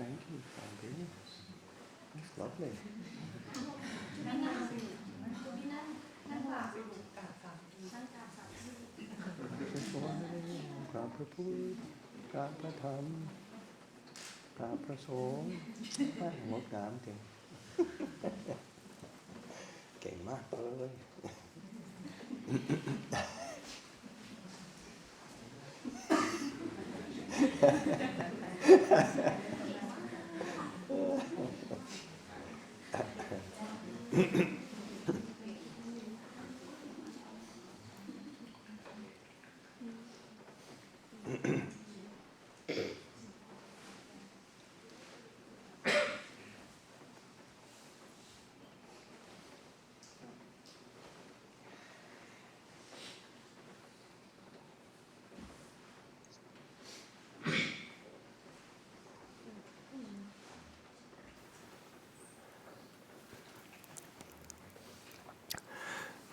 Thank you, Sandy. That's lovely. กราบพระพุทธกราบพระธรรมกราบพระสงฆ์งดงามจริงเก่งมากเลย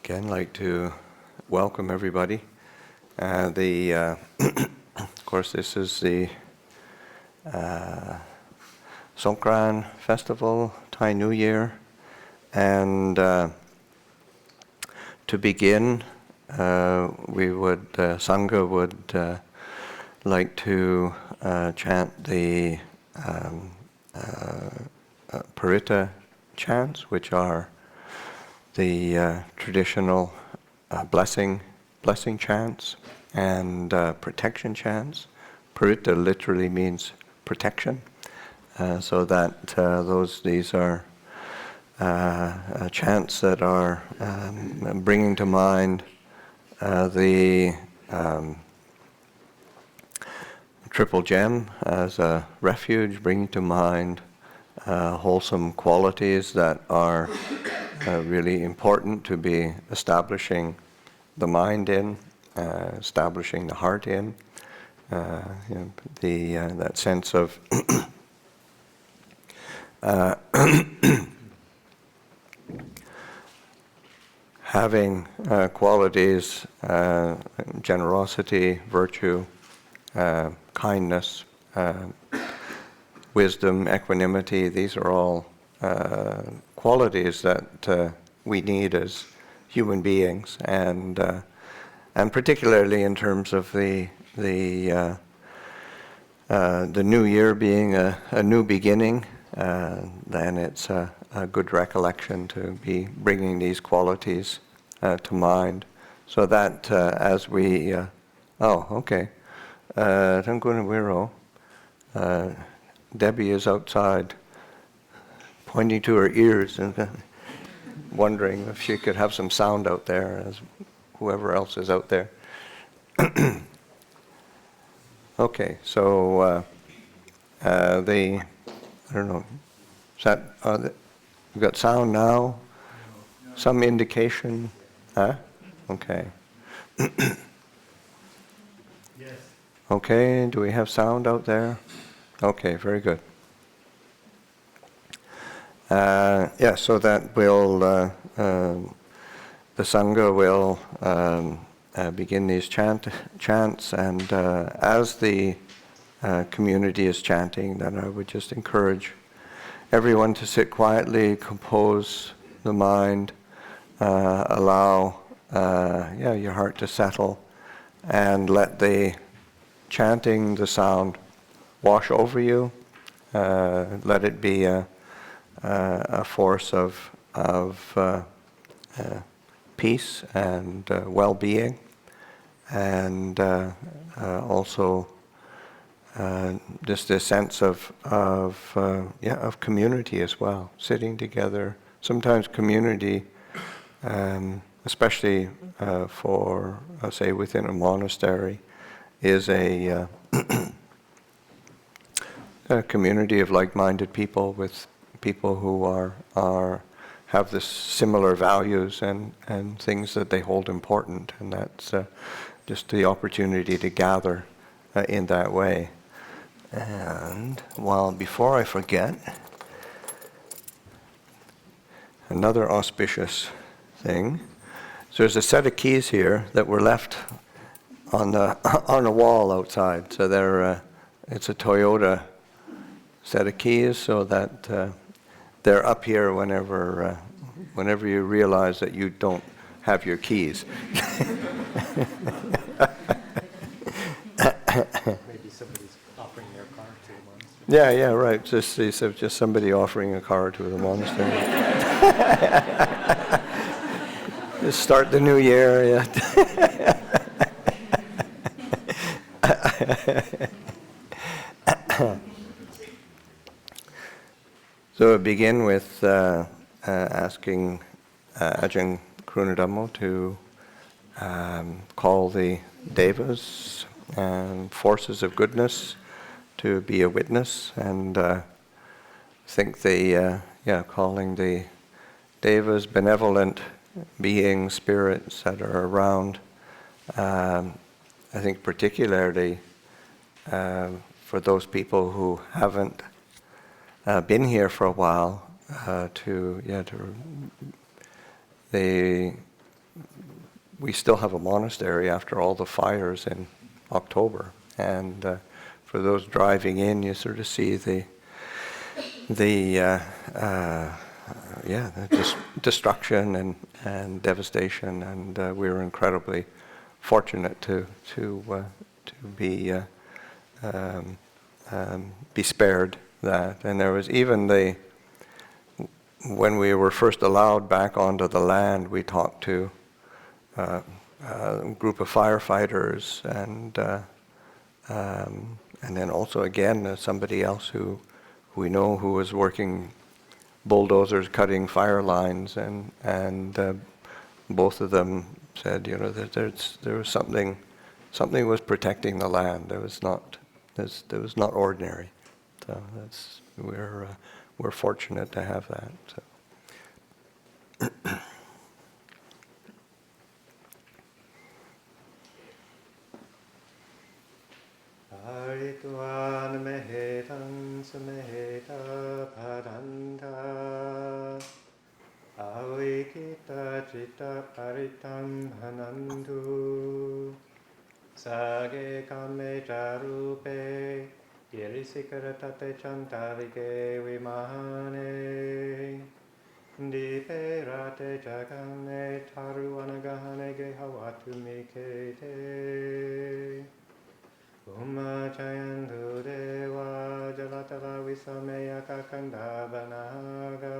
Again, I'd like to welcome everybody. Of course, this is the Songkran festival, Thai New Year, and to begin, Sangha would like to chant the Paritta chants, which are the traditional blessing chants and protection chants. Paritta literally means protection, so that these are chants that are bringing to mind the triple gem as a refuge, bringing to mind wholesome qualities that are really important to be establishing the mind in, establishing the heart in, that sense of having qualities, generosity, virtue, kindness, wisdom, equanimity. These are all qualities that we need as human beings, and particularly in terms of the new year being a new beginning, then it's a good recollection to be bringing these qualities to mind, so that as we Debbie is outside pointing to her ears and wondering if she could have some sound out there as whoever else is out there. Okay, so I don't know, is that, we've got sound now? Some indication? Huh? Okay. Yes. Okay, do we have sound out there? Okay, very good. So that will, the Sangha will begin these chants, and as the community is chanting, then I would just encourage everyone to sit quietly, compose the mind, allow your heart to settle, and let the chanting, the sound, wash over you. Let it be a force of peace and well-being, and also just this sense of community as well, sitting together. Sometimes community, especially for say within a monastery, is a community of like-minded people, with people who have this similar values and things that they hold important, and that's just the opportunity to gather in that way. And before I forget, another auspicious thing. So there's a set of keys here that were left on the wall outside. So it's a Toyota set of keys so that they're up here whenever you realize that you don't have your keys. Maybe somebody's offering their car to the monastery. Yeah, right. Just somebody offering a car to the monastery. Just start the new year, yeah. So I begin with asking Ajahn Krunadhammo to call the devas and forces of goodness to be a witness, and think calling the devas, benevolent beings, spirits that are around. I think particularly for those people who haven't been here for a while, we still have a monastery after all the fires in October, and for those driving in, you sort of see the destruction and devastation, and we were incredibly fortunate to be spared that. And there was even when we were first allowed back onto the land, we talked to a group of firefighters, and then also again somebody else who we know who was working bulldozers cutting fire lines, and both of them said, there was something was protecting the land. There was not ordinary. So we're fortunate to have that. So. Arituan mehetan sumeheta padanta Avikita citta paritam hanantu Sage kame charupe Yerisikaratate chantarike vimahane Diperate jagane taruanagahane gehawatu mikete Umachayandu deva jalatala visameya kakanda banaga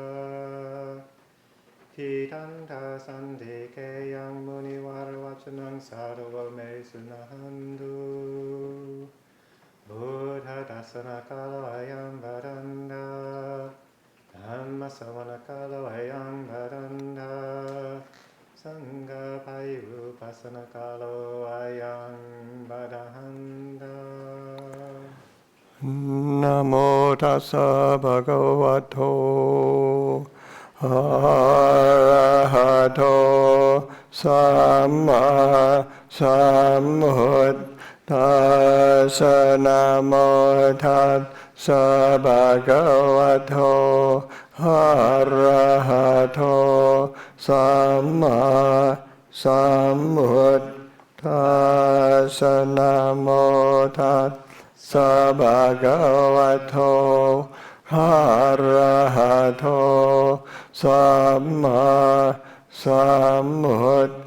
Kitanta sandike yang muniwara vachanang sarva me sunahandu Buddha dasana kala ayam varanda Dhamma savana kala ayam varanda Sangha payu pasana kalo ayam badahanda Namo tassa bhagavato arahato samma sambuddhassa. Namo tassa bhagavato arahato samma sambuddhassa. Namo tassa bhagavato arahato samma sambuddhassa.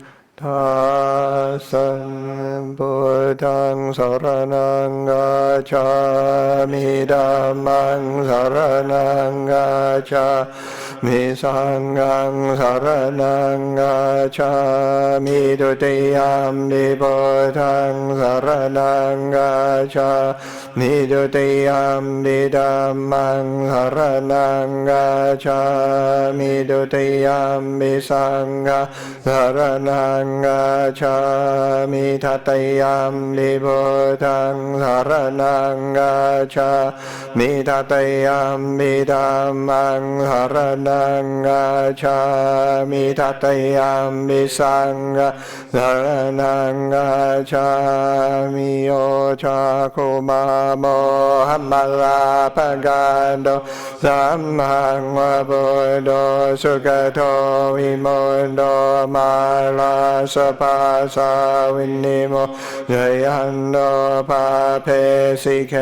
Buddhaṃ saraṇaṃ gacchāmi, Dhammāṃ saraṇaṃ gacchāmi, Sanghaṃ saraṇaṃ gacchāmi, Dutiyampi Buddhaṃ saraṇaṃ gacchāmi, Dutiyampi Dhammāṃ saraṇaṃ gacchāmi, Dutiyampi Sanghaṃ saraṇaṃ gacchāmi, Tatayampi Buddhaṃ saraṇaṃ gacchāmi, Tatayampi Dhammāṃ saraṇaṃ gacchāmi, Tatayampi Sanghaṃ saraṇaṃ gacchāmi. Ochakumamo hamalapagando Sammaṃ Buddho Sugato Vimundo Mala สภาสาวินิโมยยันโนภาเพสิเค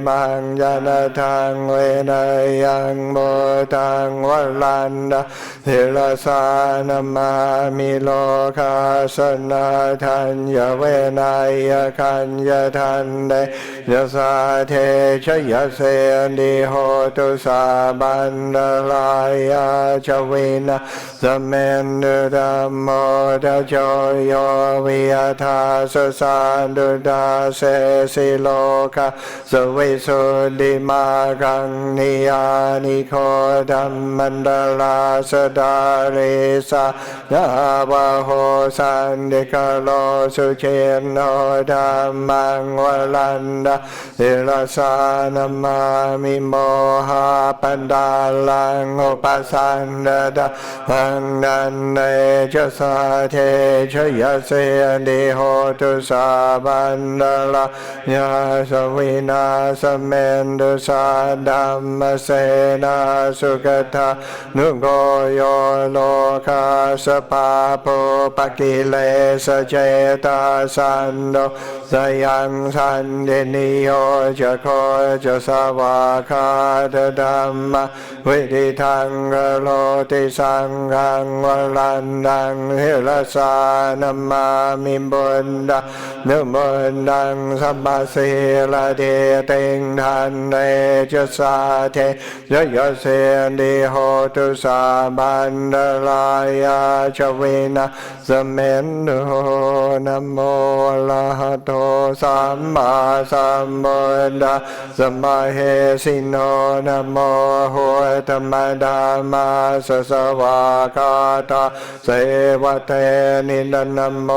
มังยานทังเวนัยยังโมทังวลันดาทิรสานมามิโลกาสนาทัญญเวนัยคัญญทันเดยสาเทชยเสนิโหตุสาบันดาลายาชวินาสเมนดุดัมโมทะโชโยวิยธาสสาดุดาเสสิโลกาสวิสุทธิมากังนิยานิโคดัมมันดาลาสดาริสานาบาโหสันเดกโลสุเชนโนดัมมังวลันดาทิรสานมามิโมหะปันดาลังอุปสันดาดาหังนันเนจสาเทชยเสนิโหตุสาบันดาลายาสวินาสเมนตุสาดัมมเสนาสุกตานุโกโยโลกาสภาโพปกิเลสเจตาสันโดสยังสันเดนิโยจะโคจะสวากขาตดัมมะวิธิทังกโลติสังฆังวลันดังเฮรสานมามิบุญดานุบุญดังสัมมาสีลเดติงทันเนจสาเทยยเสนิโหตุสาบันดาลายาชวินาสเมนโนนะโมอะระหะโตสัมมาสัมพุทธัสสะมะเหสิโนนะโมหุธรรมดามาสสวากาตาเสวะเตนินะโม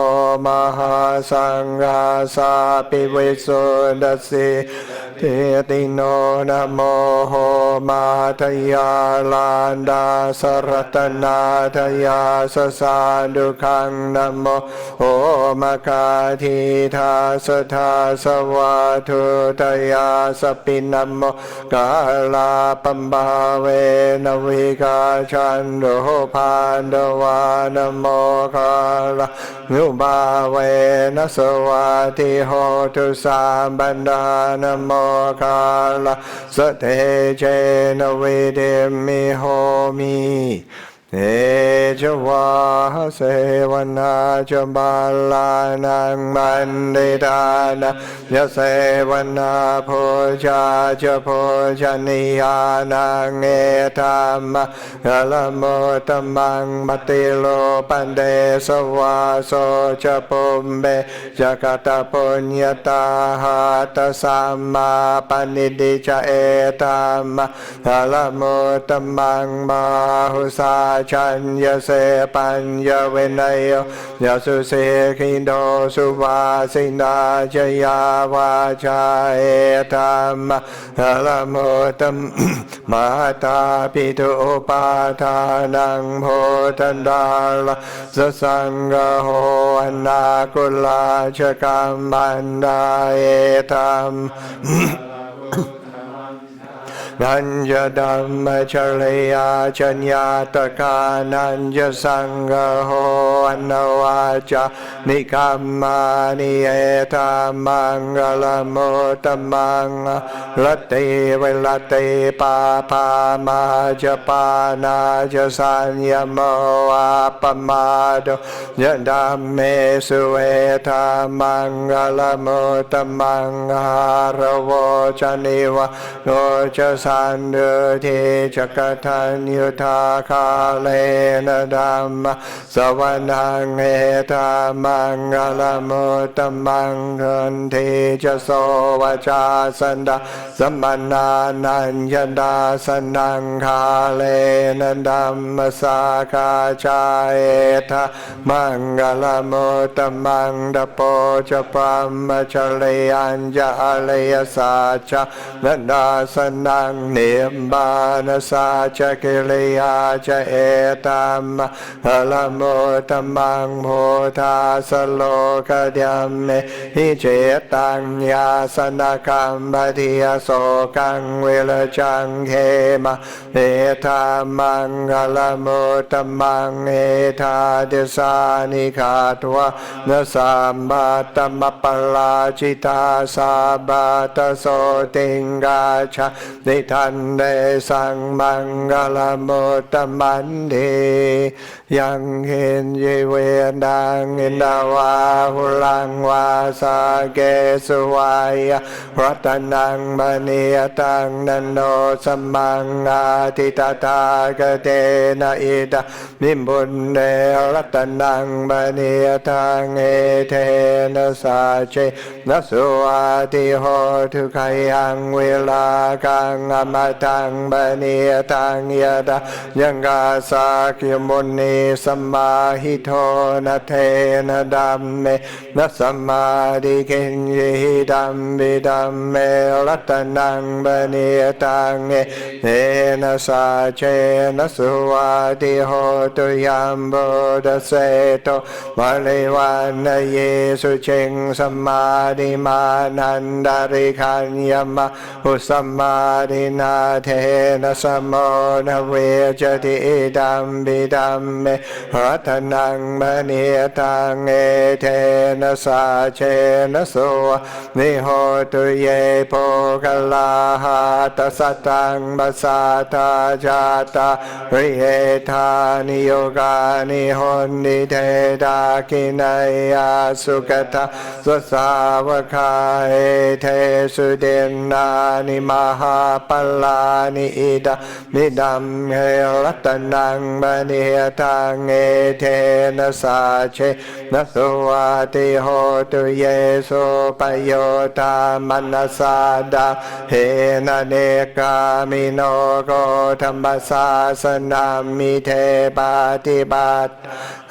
มหาสังฆาสาปิวิสุทธัสสิเทติโนนะโมโหมาทยาลานดาสรัตนาทยาสสาดุขังนะโมโหมคาทิทาสทาสวาทุตยาสปินะโมกาลาปัมบาเวนวิกาชันโดภานดวานโมกาลานุบาเวนัสวาติโหตุสาบันดานโมกาลาสเตเจนวิเดมิโหมิเอจวาเสวนาจบาลานังมันเดตานะยะเสวนาโพชาจะโพชนิยานังเอตัมมะละโมตมังมติโลปันเดสวาโสจะปุมเบจะกตปุญญาตาหาตสัมมาปนิดิจะเอตัมมะละโมตมังมหุสาชัญญเสปัญญเวนยยสุเสขิโดสุวาสินาจยาวาจาเอตัมมะละโมตัมมาตาปิตุปาทานังโพธันดาลสสังฆโหอนาคุลาชกัมมันดาเอตัมนันยดัมมะชริยาชัญญาตกานันยสังฆโหอนวาจานิคัมมานิเอตามังกลโมตมังลติเวลติปาปามาจปานาจสัญญโมอาปมาโดยดัมเมสุเอตามังกลโมตมังหารโวจนิวะโนจสันเดทิจักทันยุทาคาเลนะดัมมะสวนังเอตามังกลมุตตมังคันทิจะโสวจาสันดาสมนานัญญดาสนังคาเลนะดัมมะสาคาจาเอตามังกลมุตตมังดโปจะปัมมะชเลยัญจะอเลยสัจจะนันดาสนังเนมบานสาจะกิริยาจะเอตัมมะละโมต ธัมมังโพธาสโลกยัมเมหิเจตังยาสนะกัมปะทิยโสกังเวลจังเขมะเอธามังกลมุตตมังเอธาเดสานิคาทวะนะสัมบัตตมปลาจิตาสาบัตโสติงกาชะนิทันเดสังมังกลมุตตมันเดยังเห็นเยเวดังอินดาวาหุลังวาสาเกสุวายรัตนังมณีตังนันโนสมังอาทิตตากเตนะอิดามิบุญเนรัตนังมณีตังเอเทนะสาเจนะสุอาติโหทุขยังเวลากังอมตังมณีตังยะดายังกาสาคิมุนีสมาหิโทนะเทนะดัมเมนะสัมมาดิเกญยิดัมบิดัมเมรัตนังบเนตังเอนะสาเจนะสุวาติโหตุยัมโบดเสโตมาเลวันเยสุเชงสัมมาดิมานันดาริคัญยมะอุสัมมาดินาเทนะสมโมนะเวจติดัมบิดัมเมรัตนังมณีตังเอเทนะสาเชนะโสนิโหตุเยโภคลาหะตัสตังบัสสะทาจาตาริเอธานิโยกานิโหนิเทดาคินัยอาสุกตาสสาวกาเอเทสุเดนานิมหาปัลลานิอิดามิดัมเฮรัตนังมณีตังเอเทนะสาเชนะสวาติโหตุเยโสปโยตามนัสสาดาเฮนะเนกามิโนโกธรรมศาสนามิเทปาติบัติ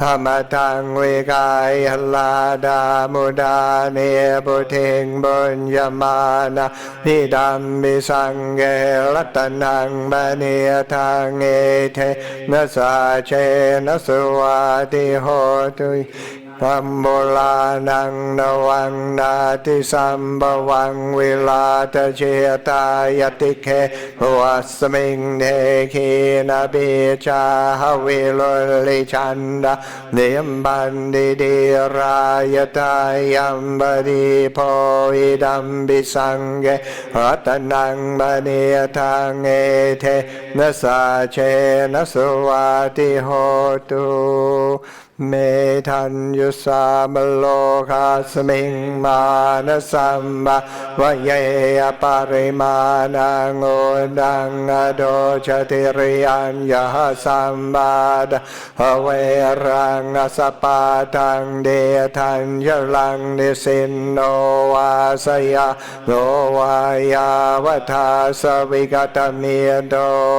ธรรมทังวิกายลาดามุดาเนปุเทงบุญญมานะนิดัมมิสังเกรัตนังมณีทังเอเทนะสาเชนะสวาติโหตุธัมโมลานังนวังนาติสัมบวังวิลาตเจตายติเควัสมิงเทคีนาบิจาหวิโลลิชันดาเนียมบันดิดิรายตายัมบดีโพอิดัมบิสังเกรัตนังมณีทังเอเทนะสาเชนะสวาติโหตุเมทัญยุสามโลกาสมิงมานะสัมบะวะเยอปาริมาณังโอดังอโดชติริยัญญาสัมบาดะเวรังอสปาทังเดทัญญลังนิสินโนวาสยาโนวายาวทาสวิกตเมียโด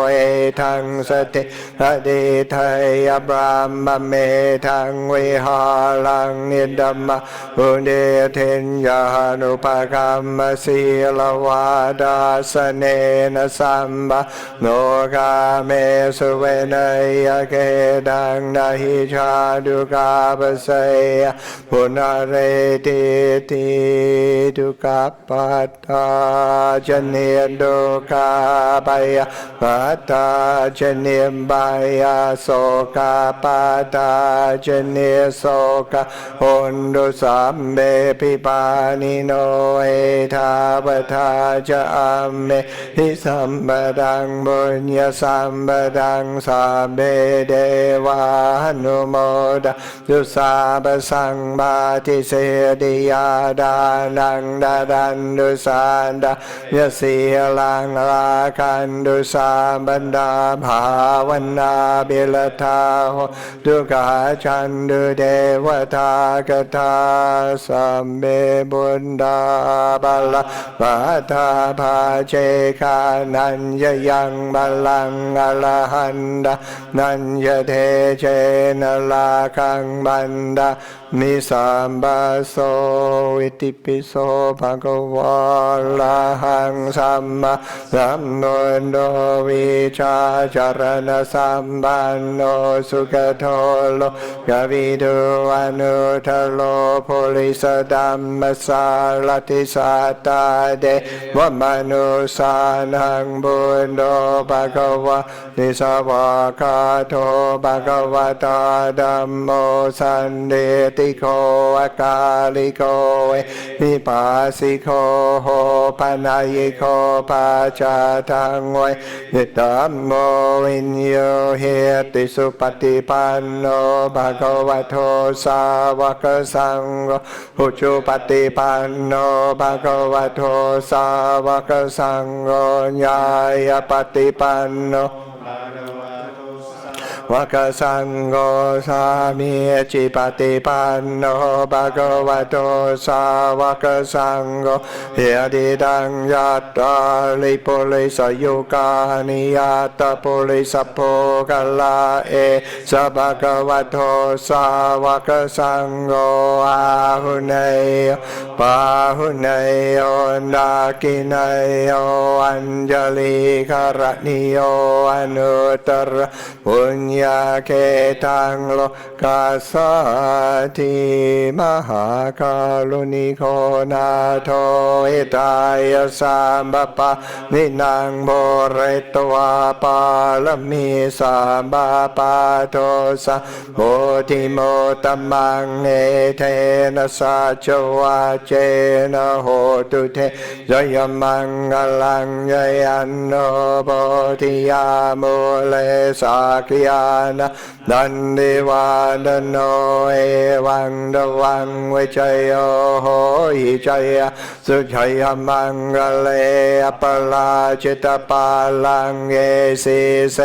เอทังสติอดิทัยบรามเมทังวิหารังนิดัมมะอุเดเทนยานุปกรรมศีลวาดาสเนนะสัมบะโนกาเมสุเวนัยเกดังนาหิชาดุกาปเสยปุณเรติติดุกาปัตตาจเนดุกาปยาปัตตาจเนมบายาโสกาปัตตาจเนโสกะโหนดุสัมเบปิปานิโนเอทาปทาจะอัมเมหิสัมปดังบุญญาสัมปดังสาเบเดวานุโมดาดุสาปสังบาทิเสดิยาดานังดาดันดุสานดายสีลังราคันดุสาบันดาภาวนาบิลทาโหดุกาชันดุเดวตากตาสัมเบบุญดาบาลปะทาภาเจคานัญญยังบาลังอรหันดานัญญเทเจนลาคังบันดามิสัมบาโสอิติปิโสภะคะวะละหังสัมมาสัมพุทโธวิชาจารณสัมปันโนสุขโทโล กวิดูอนุทโลโพลิสดัมมสารติสัตตาเดวมนุสานังบุญโดภะคะวะนิสวากาโตภะคะวะตาธัมโมสันเดติโกอากาลิโกวิปัสสิโกโหปนัยโกปัจจตังเวนิธัมโมวินโยเหติสุปฏิปันโนภะคะวะโตสาวกสังโฆอุชุปฏิปันโนภะคะวะโตสาวกสังโฆญาณปฏิปันโนวะกสังโฆสามีจิปฏิปันโนภะคะวะโตสาวกสังโฆเอดิดังยัตตาลิปุริสยุกานิยัตตปุริสโภคละเอสะภะคะวะโตสาวกสังโฆอาหุเนยปาหุเนยนาคิเนยอัญจลิกรณิโยอนุตตรปุญญาเกตังโลกัสสติมหากาลุณิโกนาโทอิตายสัมปปะนินังโมเรตวาปาลมิสัมปปะโตสะโมทิโมตมังเอเทนะสัจวะเจนะโหตุเทยยมังกลังยยันโนโพธิยามุเลสักยานะดันดิวานโนเอวังดวังเวชโยโหหิจยะสุขยมังกเลอปลาจิตปาลังเอสิเส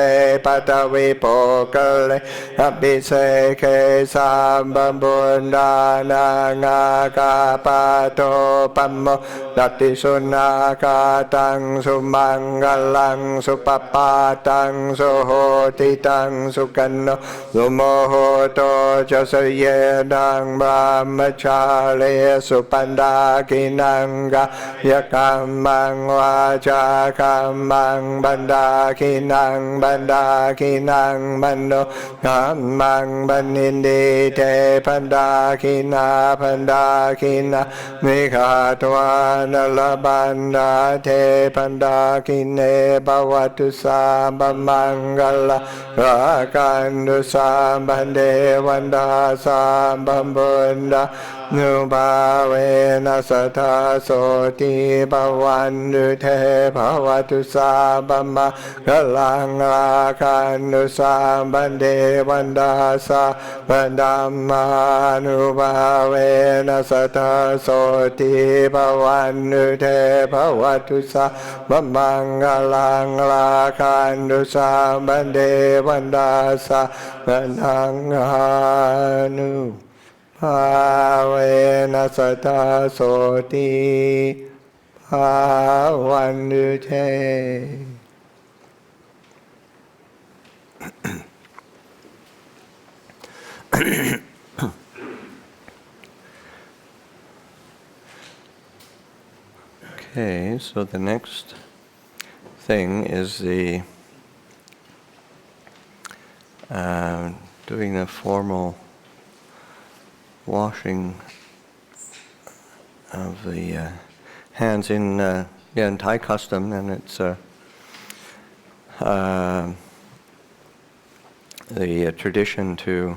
ปัตวิโปกเลอภิเสเคสัมบัมบุญดานังอากาปะโตปัมโมดัตติสุนาคาตังสุมังกลังสุปปาตังสุโหติตังสุกันโนสุโมโหโตจะสเยดังบรามชาเลสุปันดากินังกายกัมมังวาจากัมมังบันดากินังบันดากินังบันโนกัมมังบันนินดีเทพันดากินาพันดากินามิขาตวานลบันดาเทพันดากิเนภวตุสาบมังกลรากันดุสาบันเดวันดาสาบัมบุญดานุภาเวนัสทาโสติภวันดุเทภวตุสาบมังกลังรากันดุสาบันเดวันดาสาบันดัมมานุภาเวนัสทาโสติภวันดุเทภวตุสาบมังกลังรากันดุสาบันเดวันดาสาบันดังอานุภาเวนัสตาโสติภาวันดุเทOkay, so the next thing is the doing the formal washing of the hands in Thai custom, and it's the tradition to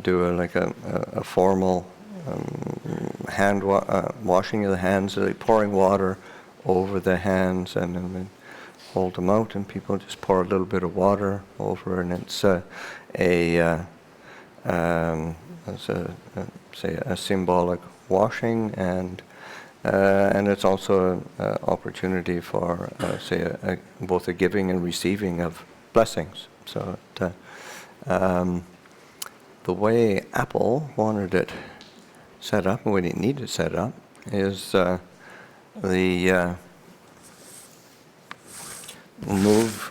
do a formal washing of the hands, pouring water over the hands, and then hold them out, and people just pour a little bit of water over, and it's a symbolic washing, and it's also an opportunity for both a giving and receiving of blessings. So the way Apple wanted it set up, and what he needed set up, is move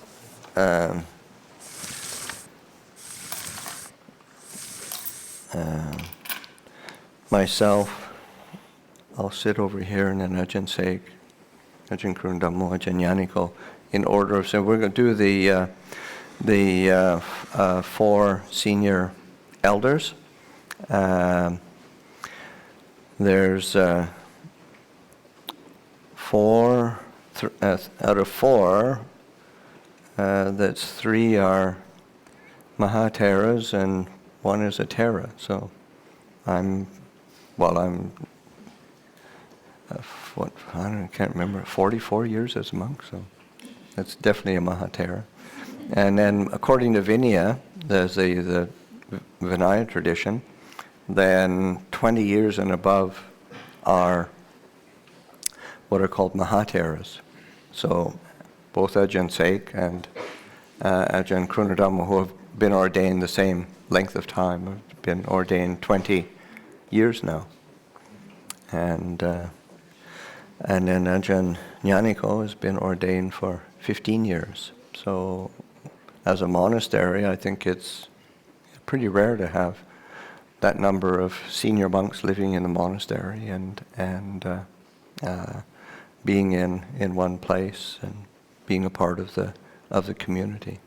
myself. I'll sit over here, and then Ajahn say, Ajahn Krundamo, Ajahn Yaniko, in order of saying we're going to do the four senior elders. There's four, out of four, that's three are Mahateras and one is a Tera. So I can't remember, 44 years as a monk, so that's definitely a Mahatera. And then according to Vinaya, there's the Vinaya tradition, then 20 years and above are what are called Mahateras. So both Ajahn Sek and Ajahn Krunadhamma, who have been ordained the same length of time, have been ordained 20 years now. And then Ajahn Nyaniko has been ordained for 15 years. So as a monastery, I think it's pretty rare to have that number of senior monks living in the monastery and being in one place and being a part of the community.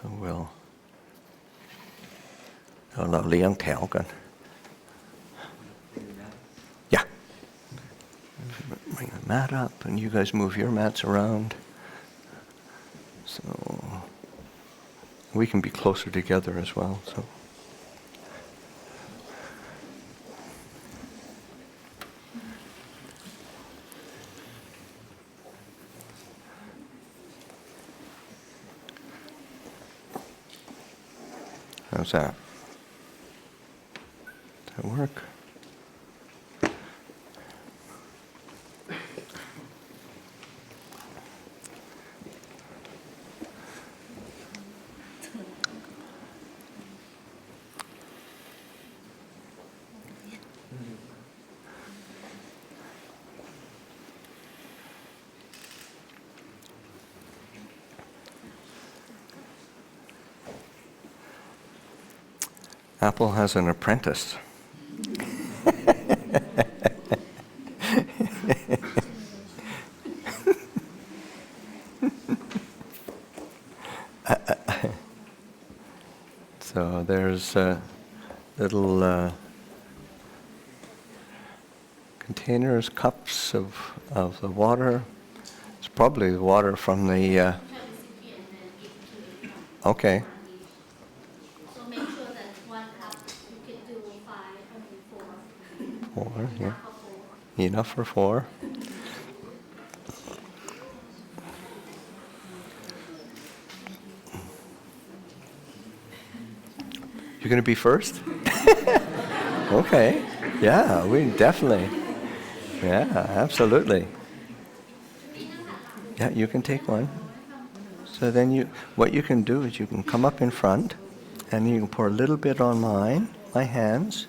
So we'll liang theoกัน. Yeah. Bring the mat up, and you guys move your mats around. So we can be closer together as well. So. How's that? Does that work? Apple has an apprentice. So there's little containers, cups of the water. It's probably the water from the... Okay. Four, yeah. Enough for four. You're going to be first? Okay. Yeah, we definitely. Yeah, absolutely. Yeah, you can take one. So then what you can do is you can come up in front and you can pour a little bit on my hands.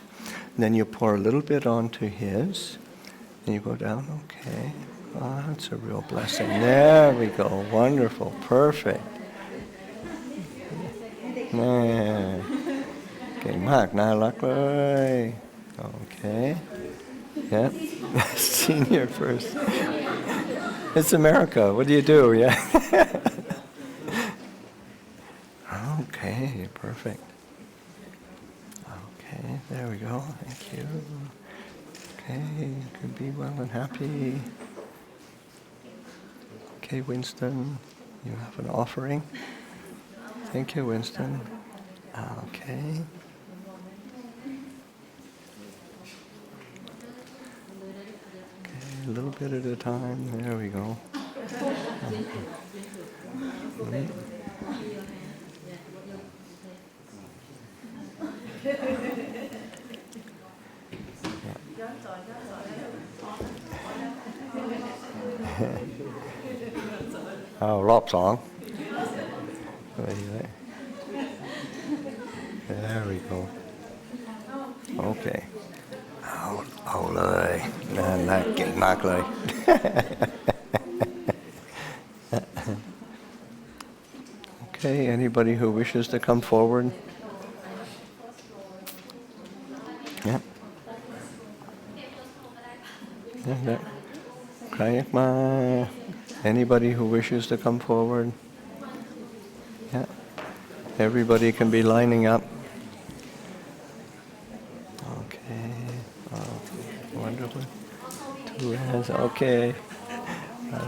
Then you pour a little bit onto his, and you go down, okay. Oh, that's a real blessing. There we go. Wonderful. Perfect. Yeah. Okay, Mark, okay. Yeah. Senior first. It's America. What do you do? Yeah. Okay, perfect. Okay, there we go. Thank you. Okay, you can be well and happy. Okay, Winston, you have an offering. Thank you, Winston. Okay. Okay, a little bit at a time. There we go. Oh, rop song. There we go. Okay.เอาเลยน่าเก่งมากเลย Okay, anybody who wishes to come forward? Yeah. Yeah. Anybody who wishes to come forward? Everybody can be lining up. Okay. Oh, wonderful. Two hands. Okay.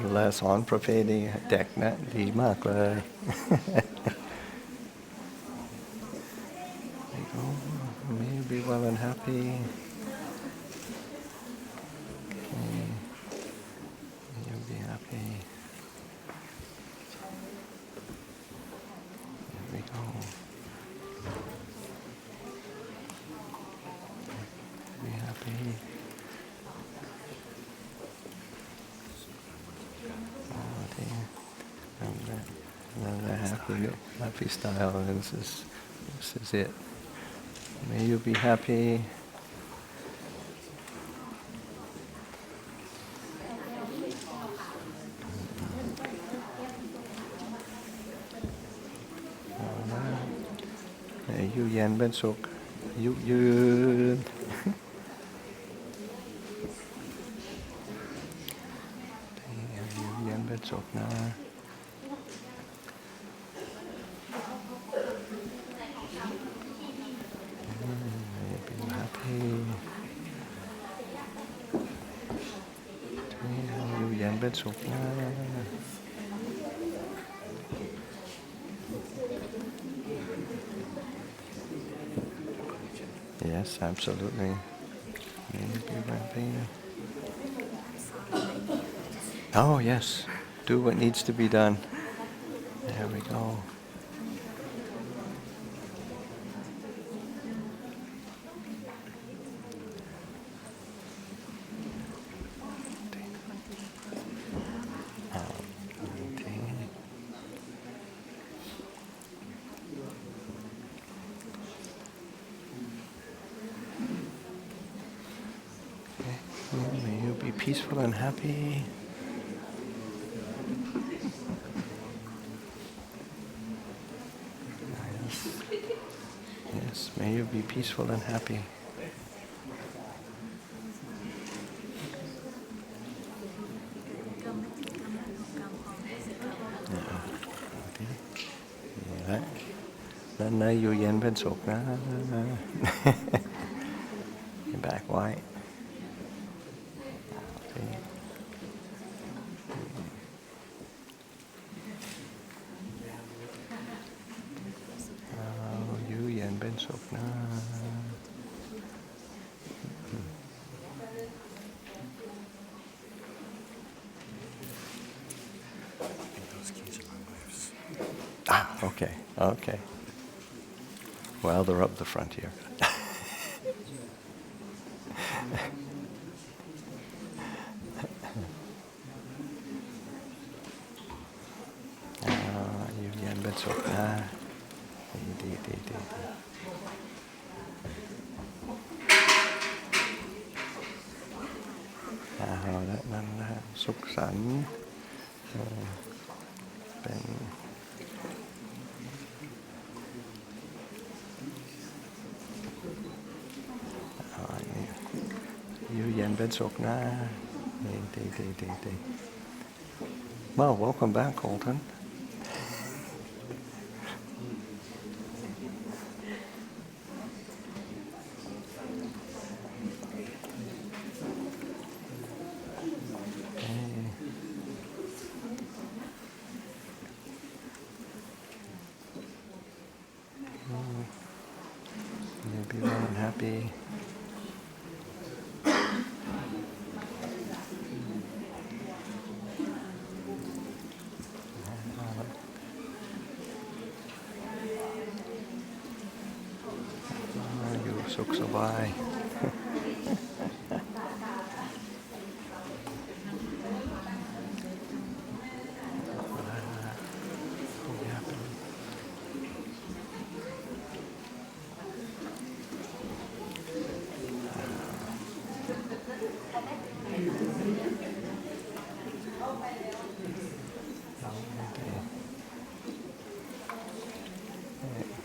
ดูแลสอนประเพณีเด็กนะดีมากเลย May you be well and happy. Okay. May you be happy. There we go. Be happy. Oh dear. Another happy style. This is it. May you be happy. May you เย็นเป็นสุขอายุยืน อายุเย็นเป็นสุขนะ May you be happy. อายุเย็นเป็นสุขนะ Yes, absolutely. May you be happy. Oh, yes. Do what needs to be done. There we go. May you be peaceful and happy. Yes, may you be peaceful and happy. Yeah. ด้านในอยู่เย็นเป็นสุขนะ Back white. Okay. You yen ben sok na. Those keys are my wife's. Okay, okay. Well, they're up the front here. You yen ben sok na. Đi.นั่นนะสุขสันต์เป็นอยู่เย็นเป็นสุขนะดี Well, welcome back, Colton. You'll be well and happy. You sukh sabay.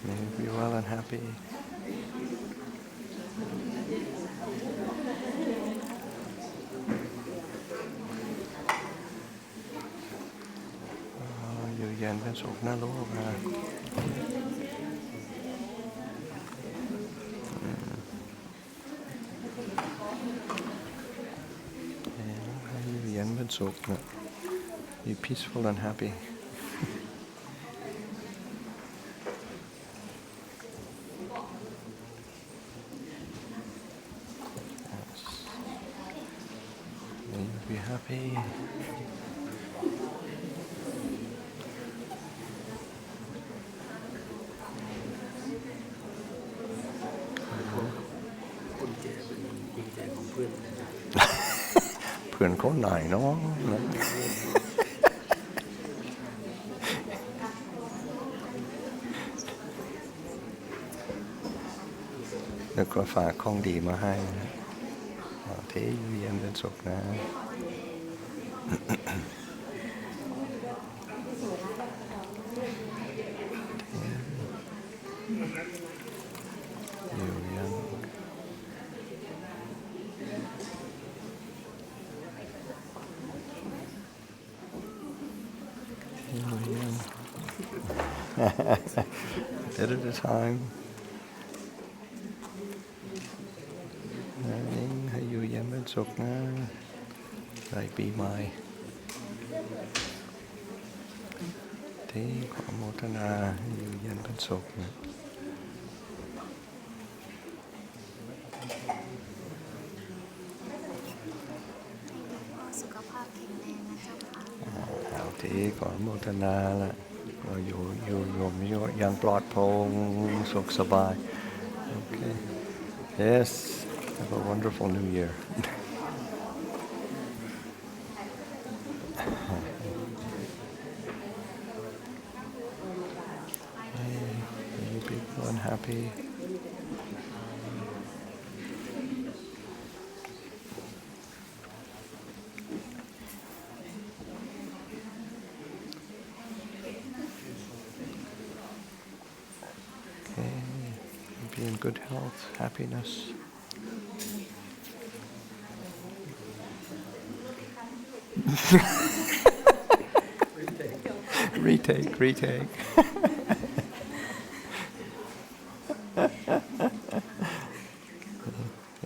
May you be well and happy. You yen ben suख naลูกนะ เย็นเป็นสุขนะ Be peaceful and happy. Yes. May you be happy. Phường có này nó được cóฝากของดีมาให้นะที่อยู่เย็นเป็นสุขนะอยู่เย็นBit at a time. ให้อยู่เย็นเป็นสุขนะใส่ปีใหม่ที่ขอโมทนาให้อยู่เย็นเป็นสุขนะสุขภาพแข็งแรงนะเจ้าค่ะ เอาที่ขอโมทนาละเราอยู่อย่างปลอดโปร่งสุขสบาย Okay. Yes. Have a wonderful New Year. May people unhappy. Okay. Be in good health, happiness. Retake.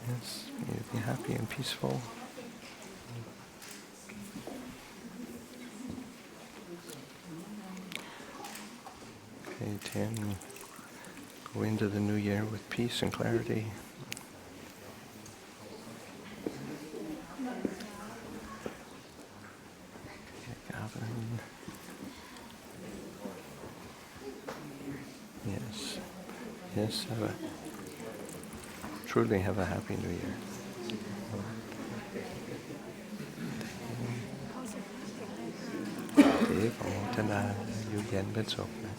Yes, may you be happy and peaceful. Okay, 10. Go into the new year with peace and clarity. Gavin. Yes, truly have a happy New Year. Để có thân là vui vẻ bên sụp này.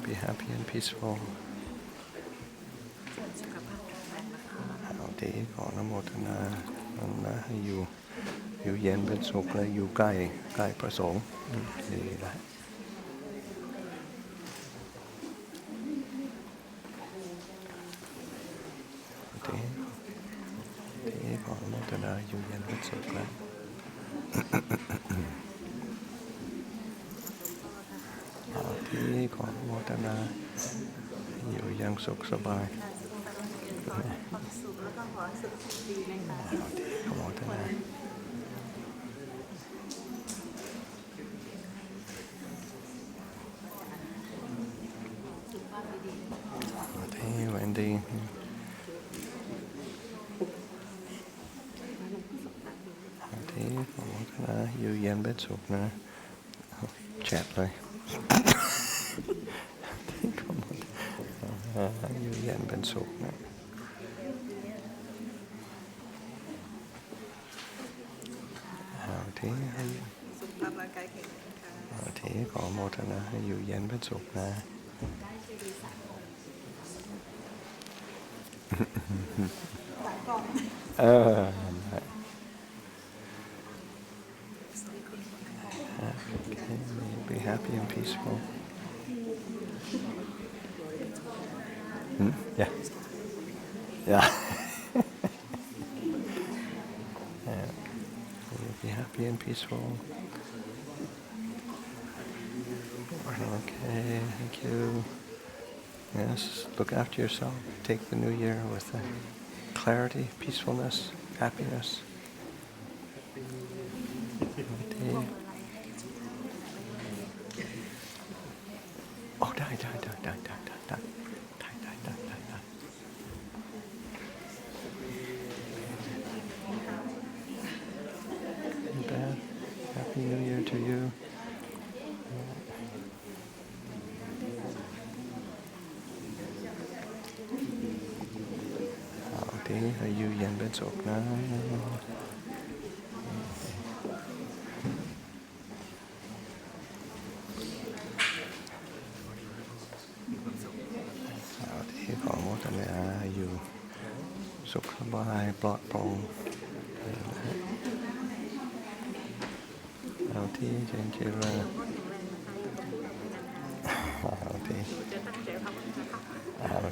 Be happy and peaceful. สุขภาพแข็งแรงนะคะ เอาที่ขออนุโมทนาให้อยู่เย็นเป็นสุขและอยู่ใกล้พระสงฆ์ดีแล้วที่ขออนุโมทนาอยู่เย็นเป็นสุขแล้วเอาที่ขออนุโมทนาอยู่อย่างสุขสบาย ความสุขแล้วก็ขอสุขดีนะคะ เอาที่ขออนุโมทนาWendy. Thế có một yêu yên bên sụp nữa. Chẹt rồi. Thế có một yêu yên bên sụp nữa. Thế có một yêu yên bên sụp nữa. Okay, be happy and peaceful. Yeah. Be happy and peaceful. Okay, thank you. สุขภาพร่างกายแข็งแรงค่ะ Okay, be happy and peaceful. สุขภาพจิตใจนะคะ Okay, thank you. ขอสุขภาพแข็งแรงนะคะ Okay. สุขภาพจิตใจนะคะ Okay, thank you. Yes, look after yourself. Take the new year with clarity, peacefulness, happiness. Okay. Oh, die. Beth, Happy New Year to you. Đi hay du dành bên sụp nó. Thì có một cái là hay du sụp nó hai plot bông. Thì trên kia là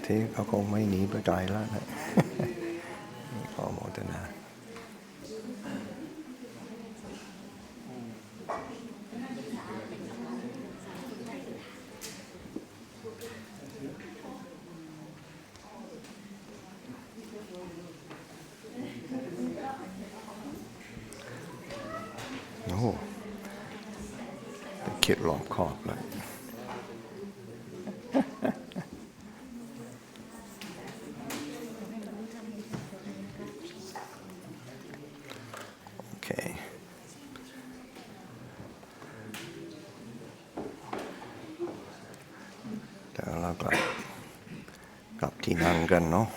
thì có con mấy ní bữa trời đó. Có một cái làโอ้ คิดรอบคอบเลย โอเค เดี๋ยวเรากลับที่นั่งกันเนาะ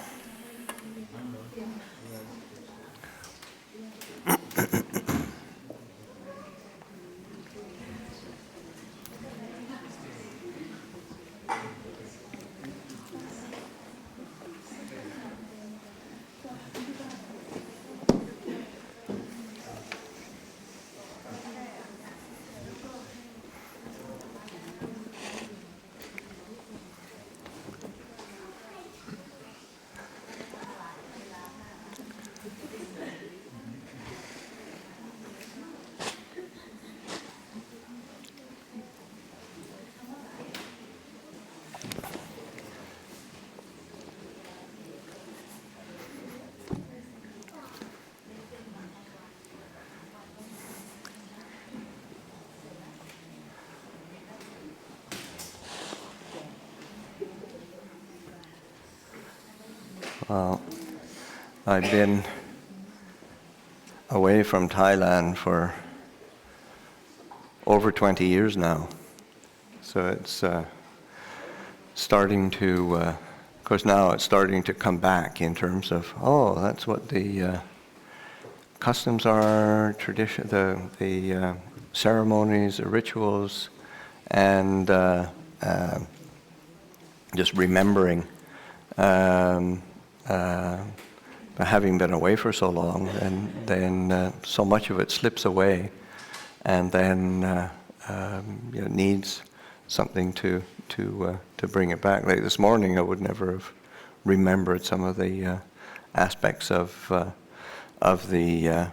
I've been away from Thailand for over 20 years now. So it's starting to, of course now it's starting to come back in terms of, that's what the customs are, tradition, the ceremonies, the rituals, and just remembering. Having been away for so long, and then so much of it slips away, and then needs something to bring it back. Like this morning, I would never have remembered some of the aspects of the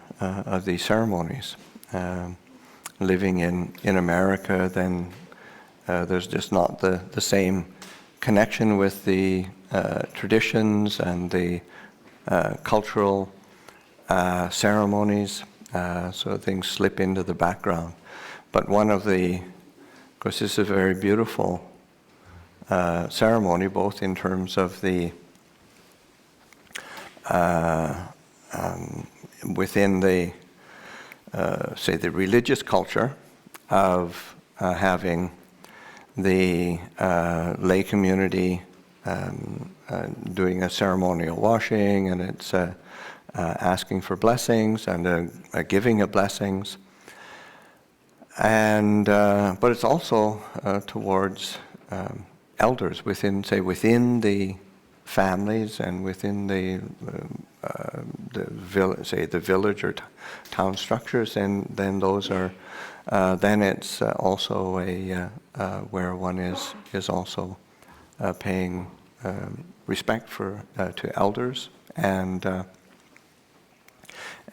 ceremonies. Living in America, then there's just not the same connection with the traditions and the cultural ceremonies, so things slip into the background. But one of of course this is a very beautiful ceremony, both in terms of the within the say the religious culture of having the lay community doing a ceremonial washing, and it's asking for blessings and a giving of blessings. And but it's also towards elders within the families and within the village or town structures, and then those are then it's also where one is also paying respect to elders, and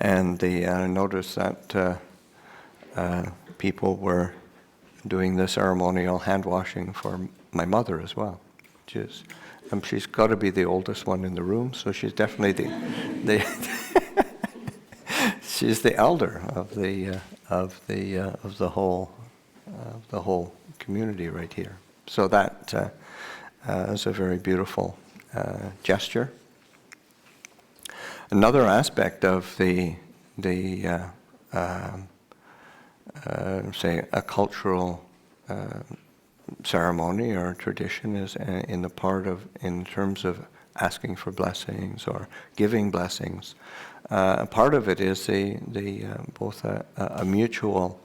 I noticed that people were doing the ceremonial hand washing for my mother as well. She's got to be the oldest one in the room, so she's definitely the she's the elder of the whole community right here. So that is a very beautiful gesture. Another aspect of the say a cultural ceremony or tradition is in terms of asking for blessings or giving blessings. Part of it is both a mutual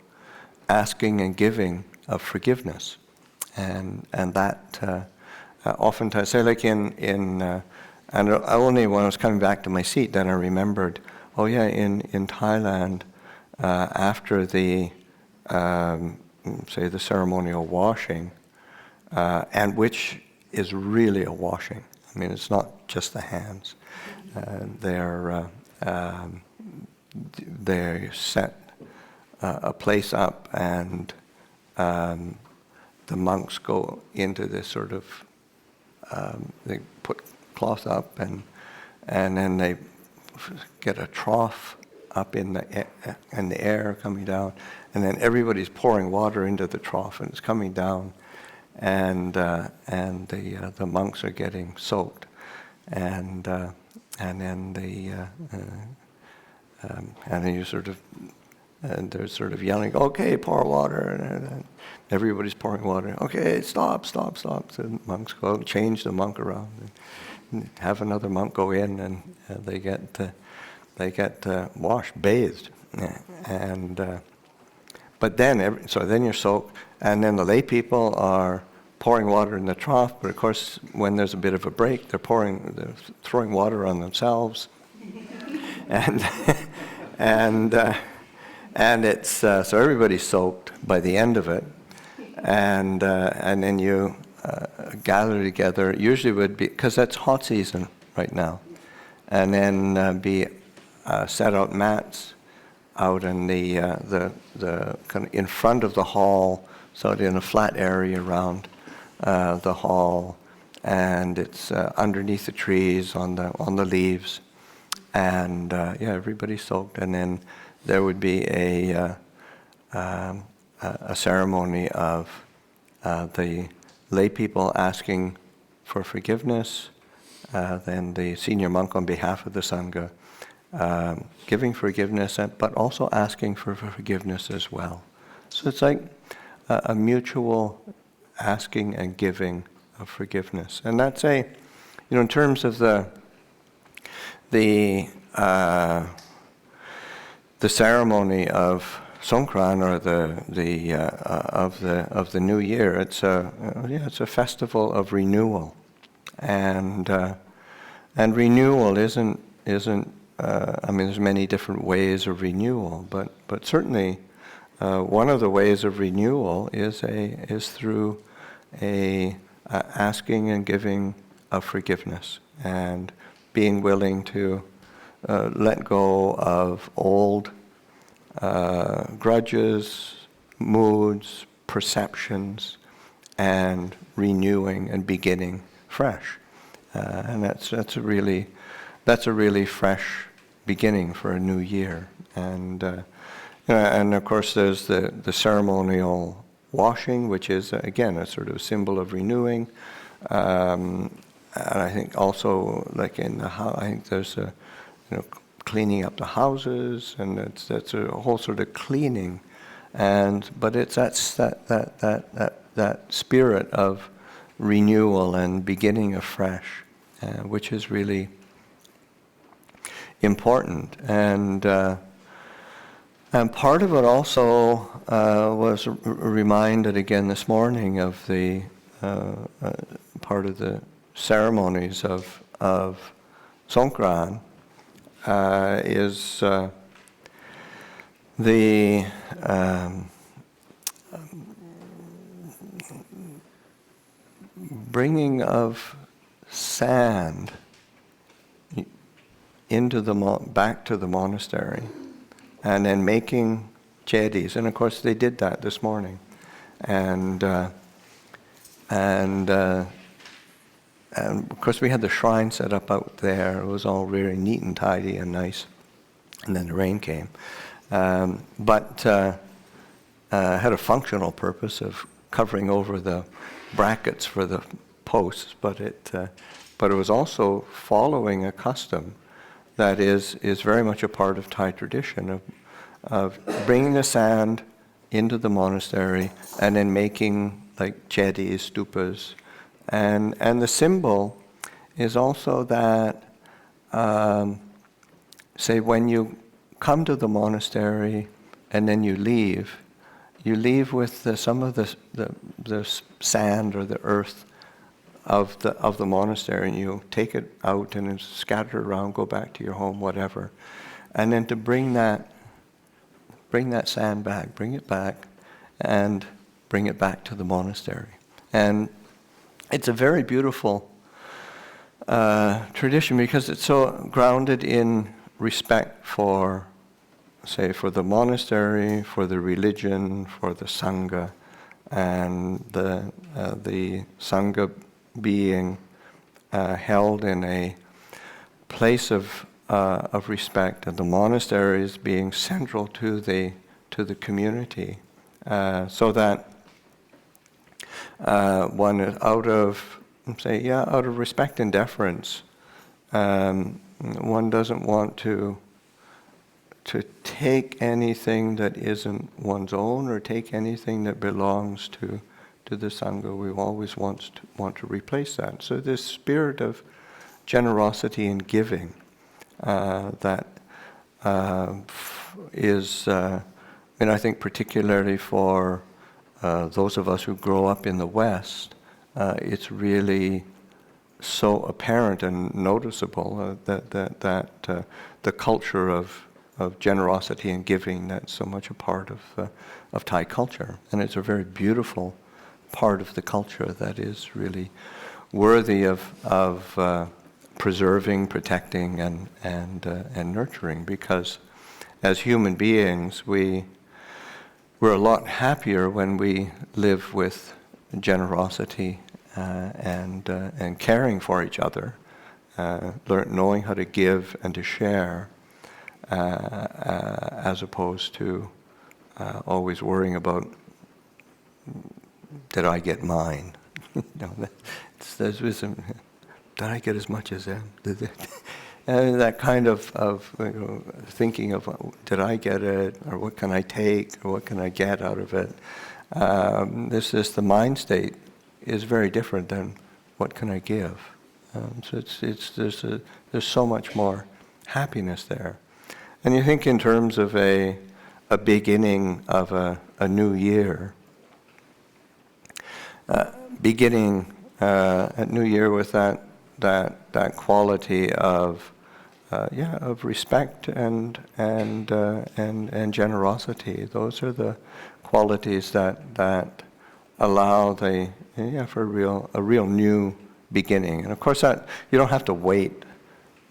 asking and giving of forgiveness, and that oftentimes, say like and only when I was coming back to my seat then I remembered, oh yeah, in Thailand, after the say the ceremonial washing, and which is really a washing. I mean, it's not just the hands. They set a place up, and the monks go into this sort of, they put cloth up, and then they get a trough up in the air coming down, and then everybody's pouring water into the trough, and it's coming down, and the monks are getting soaked, and then you sort of, and they're sort of yelling, okay, pour water, and everybody's pouring water. Okay, stop. So the monks go out, change the monk around, and have another monk go in, and they get washed, bathed, and but then so then you're soaked, and then the lay people are pouring water in the trough. But of course, when there's a bit of a break, they're throwing water on themselves, and and it's so everybody's soaked by the end of it, and then you gather together. Usually would be, because that's hot season right now, and then be set out mats out in the kind of in front of the hall, so in a flat area around the hall, and it's underneath the trees on the leaves, and everybody's soaked, and then there would be a ceremony of the lay people asking for forgiveness, then the senior monk on behalf of the Sangha giving forgiveness, but also asking for forgiveness as well. So it's like a mutual asking and giving of forgiveness, and that's in terms of the ceremony of Songkran, or of the New Year. It's a festival of renewal, and renewal isn't. I mean, there's many different ways of renewal, but certainly one of the ways of renewal is through a asking and giving of forgiveness, and being willing to let go of old grudges, moods, perceptions, and renewing and beginning fresh. And that's a really fresh beginning for a new year. And of course there's the ceremonial washing, which is again a sort of symbol of renewing. And I think also, like in the house, I think there's cleaning up the houses, and that's a whole sort of cleaning, but it's that spirit of renewal and beginning afresh, which is really important. And part of it also was reminded again this morning of the part of the ceremonies of Songkran is the bringing of sand into back to the monastery, and then making jedis. And of course they did that this morning, and and of course we had the shrine set up out there. It was all very neat and tidy and nice. And then the rain came. But had a functional purpose of covering over the brackets for the posts, but it was also following a custom that is very much a part of Thai tradition of bringing the sand into the monastery and then making like jetties, stupas, and the symbol is also that say when you come to the monastery and then you leave with some of the sand or the earth of the monastery, and you take it out and it's scattered around, go back to your home, whatever, and then to bring that sand back, bring it back, and bring it back to the monastery. And it's a very beautiful tradition because it's so grounded in respect for, say, for the monastery, for the religion, for the sangha, and the sangha being held in a place of respect, and the monasteries being central to the community, so that one is out of respect and deference. One doesn't want to take anything that isn't one's own or take anything that belongs to the Sangha. We always want to replace that. So this spirit of generosity and giving that is, and I think particularly for those of us who grow up in the West, it's really so apparent and noticeable that the culture of generosity and giving, that's so much a part of Thai culture. And it's a very beautiful part of the culture that is really worthy of preserving, protecting, and nurturing, because as human beings, we're a lot happier when we live with generosity and caring for each other, knowing how to give and to share, as opposed to always worrying about, did I get mine? There's wisdom. Did I get as much as them? And that kind of thinking of, did I get it, or what can I take, or what can I get out of it? The mind state is very different than what can I give. So there's so much more happiness there. And you think in terms of a beginning of a new year, beginning a new year with that quality of respect and generosity. Those are the qualities that allow for a real new beginning. And of course, that you don't have to wait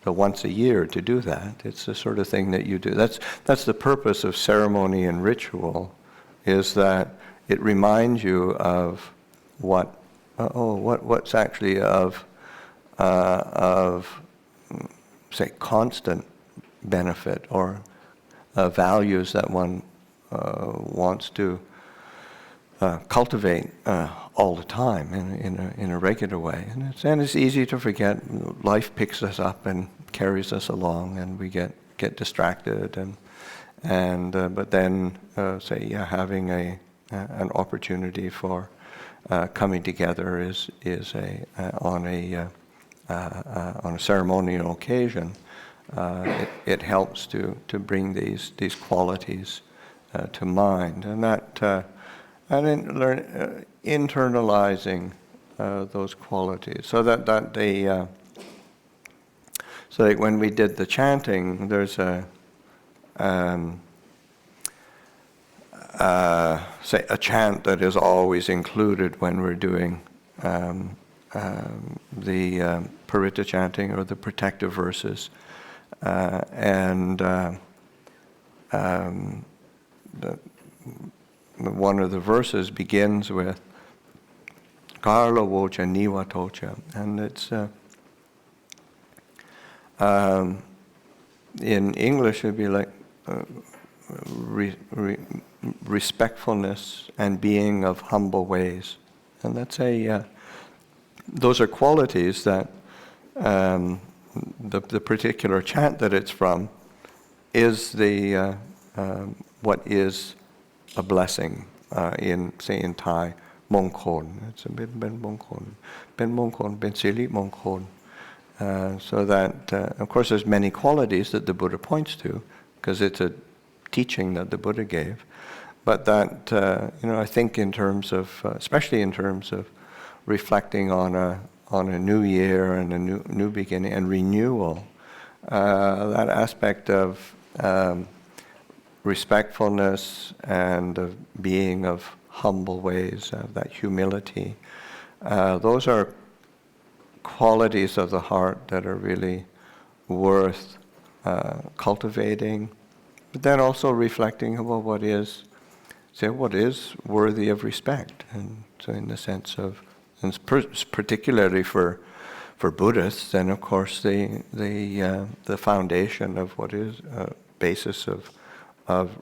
till once a year to do that. It's the sort of thing that you do. That's the purpose of ceremony and ritual, is that it reminds you of what's actually of say constant benefit, or values that one wants to cultivate all the time in a regular way. And it's easy to forget. Life picks us up and carries us along, and we get distracted. But then having an opportunity for coming together is on a ceremonial occasion. It helps to bring these qualities to mind, and that. And then internalizing those qualities, so that when we did the chanting, there's a chant that is always included when we're doing the Paritta chanting, or the protective verses, one of the verses begins with, Karla wocha niwa tocha. And it's, in English it'd be like respectfulness and being of humble ways. And that's those are qualities that the particular chant that it's from is what is a blessing in Thai, Mongkon. It's a bit Ben Mongkon, Ben Sili Mongkon. So that, of course, there's many qualities that the Buddha points to, because it's a teaching that the Buddha gave. But that, I think in terms of, especially in terms of reflecting on a new year and a new beginning and renewal, that aspect of respectfulness and of being of humble ways, that humility, those are qualities of the heart that are really worth cultivating, but then also reflecting about what is worthy of respect. And so in the sense of, and particularly for Buddhists, then of course the foundation of what is a basis of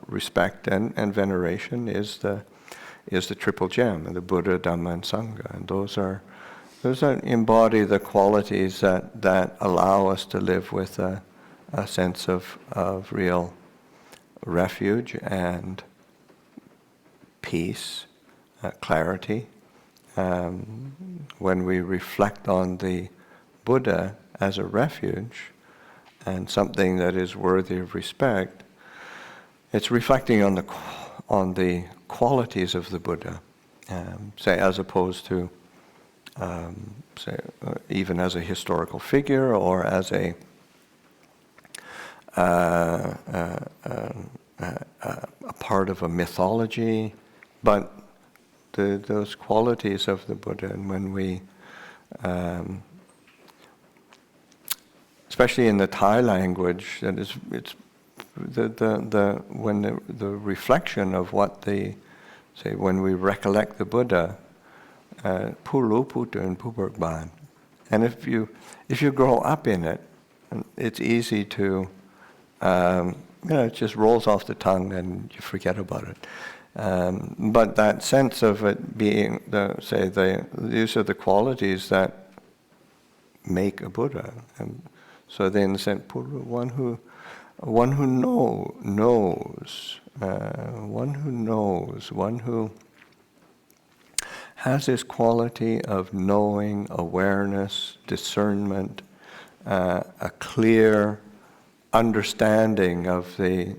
respect and veneration is the triple gem, the Buddha, Dhamma, and Sangha. And those embody the qualities that allow us to live with a sense of real refuge and peace, clarity. When we reflect on the Buddha as a refuge and something that is worthy of respect, it's reflecting on the qualities of the Buddha, say, as opposed to even as a historical figure or as a part of a mythology, but those qualities of the Buddha. And when we, especially in the Thai language, it's when the reflection of what when we recollect the Buddha, Pulu, Putu, and Puburkban. And if you grow up in it, it's easy to, it just rolls off the tongue and you forget about it. But that sense of it being, these are the qualities that make a Buddha. And so then the sense, one who knows, one who has this quality of knowing, awareness, discernment, a clear understanding of the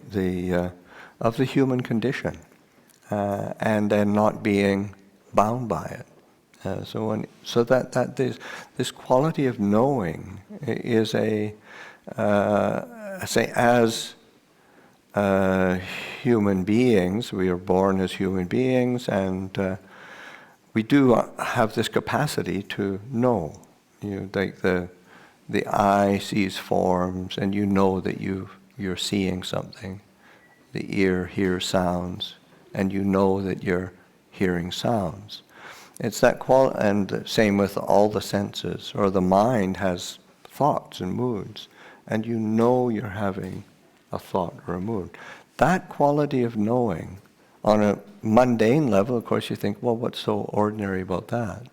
human condition, and then not being bound by it. So that this quality of knowing is as human beings, we are born as human beings, and we do have this capacity to know. Like the eye sees forms, and you know that you're seeing something. The ear hears sounds, and you know that you're hearing sounds. It's that and same with all the senses, or the mind has thoughts and moods, and you know you're having a thought or a mood. That quality of knowing, on a mundane level, of course you think, well, what's so ordinary about that?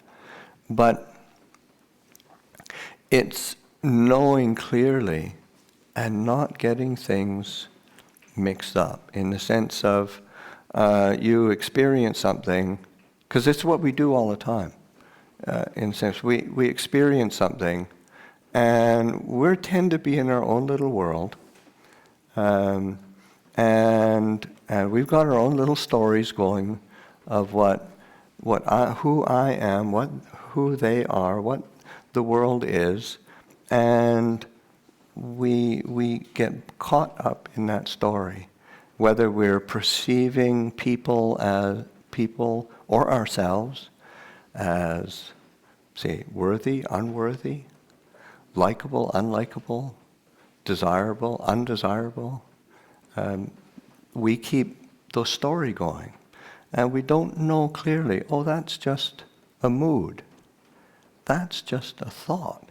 But it's knowing clearly and not getting things mixed up, in the sense of you experience something, because it's what we do all the time. In a sense, we experience something, and we tend to be in our own little world, and we've got our own little stories going of who I am, who they are, what the world is, and we get caught up in that story, whether we're perceiving people or ourselves as, say, worthy, unworthy, likable, unlikable, desirable, undesirable. We keep the story going, and we don't know clearly, oh, that's just a mood. That's just a thought.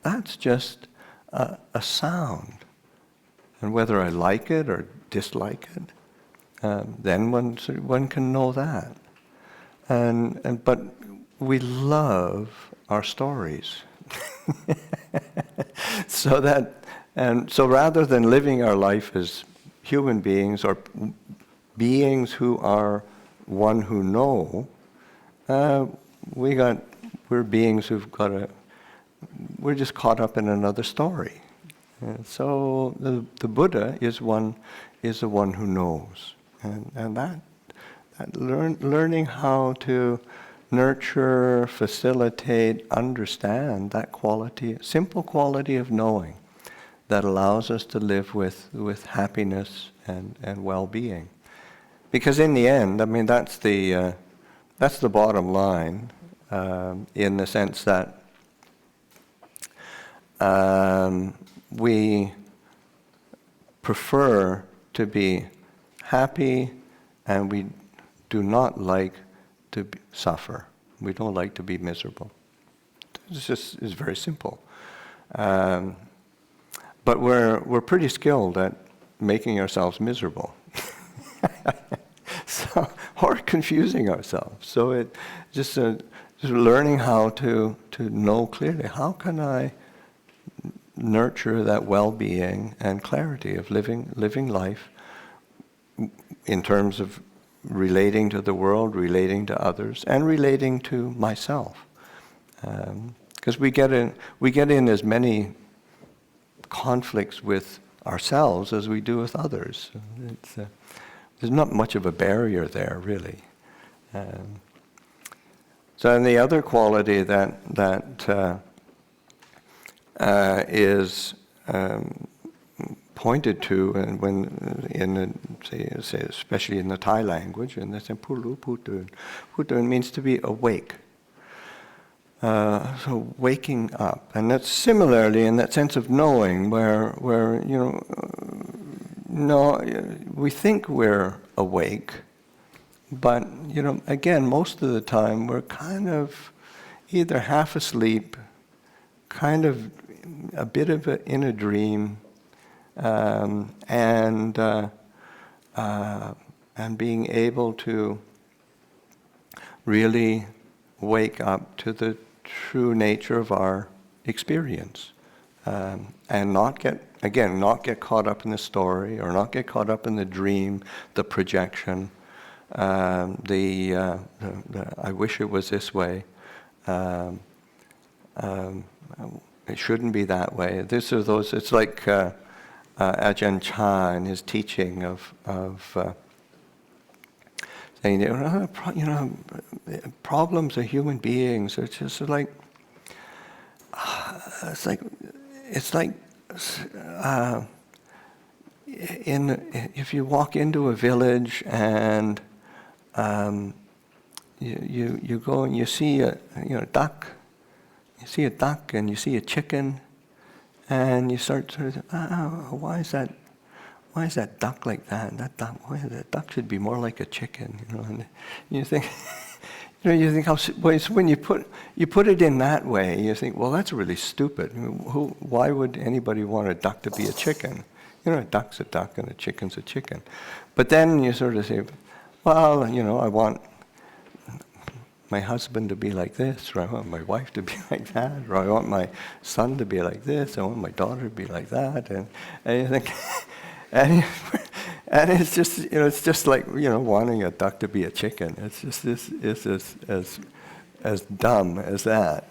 That's just a sound. And whether I like it or dislike it, then one can know that. But we love our stories. So rather than living our life as human beings or beings who are one who know, we're beings we're just caught up in another story. And so the Buddha is the one who knows, and that learning how to nurture, facilitate, understand that quality, simple quality of knowing that allows us to live with happiness and well-being. Because in the end, I mean, that's the bottom line, in the sense that we prefer to be happy, and we do not like to suffer. We don't like to be miserable. It's very simple. But we're pretty skilled at making ourselves miserable. Or confusing ourselves. So it just learning how to know clearly, how can I nurture that well-being and clarity of living life in terms of relating to the world, relating to others, and relating to myself. Because we get in as many conflicts with ourselves as we do with others. There's not much of a barrier there, really. So, and the other quality that is pointed to, and when say especially in the Thai language, and they say pulu putun. Putun means to be awake. So waking up, and that's similarly in that sense of knowing, where we think we're awake, but again, most of the time we're kind of either half asleep, kind of a bit of in a dream, and being able to really wake up to the true nature of our experience, and not get caught up in the story, or not get caught up in the dream, the projection, I wish it was this way. It shouldn't be that way. It's like Ajahn Chah in his teaching of saying, problems of human beings are just like, if you walk into a village and you go and you see a duck. You see a duck and you see a chicken, and you start sort of, why is that duck like that? That duck should be more like a chicken, And you think, when you put it in that way, you think, well, that's really stupid. Why would anybody want a duck to be a chicken? A duck's a duck and a chicken's a chicken. But then you sort of say, well, I want my husband to be like this, or I want my wife to be like that, or I want my son to be like this, I want my daughter to be like that, and you think, and it's just like wanting a duck to be a chicken. It's just as dumb as that,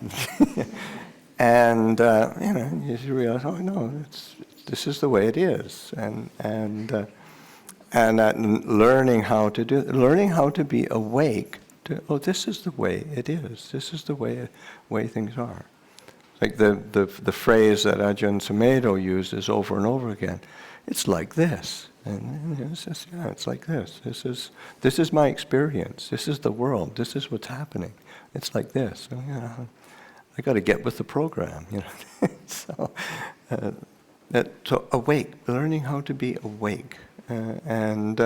and you realize, oh no, this is the way it is, and that learning how to be awake. This is the way it is. This is the way things are. Like the phrase that Ajahn Sumedho uses over and over again. It's like this, and it's like this. This is my experience. This is the world. This is what's happening. It's like this. I got to get with the program. So awake, learning how to be awake, and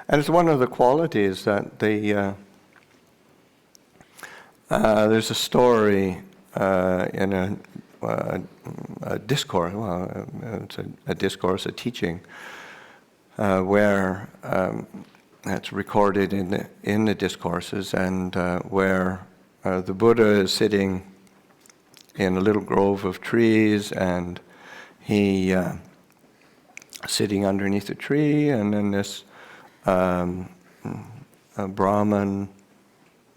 it's one of the qualities that There's a story in a discourse, well, it's a discourse, a teaching, where it's recorded in the discourses, and where the Buddha is sitting in a little grove of trees, and he sitting underneath a tree, and then this Brahman,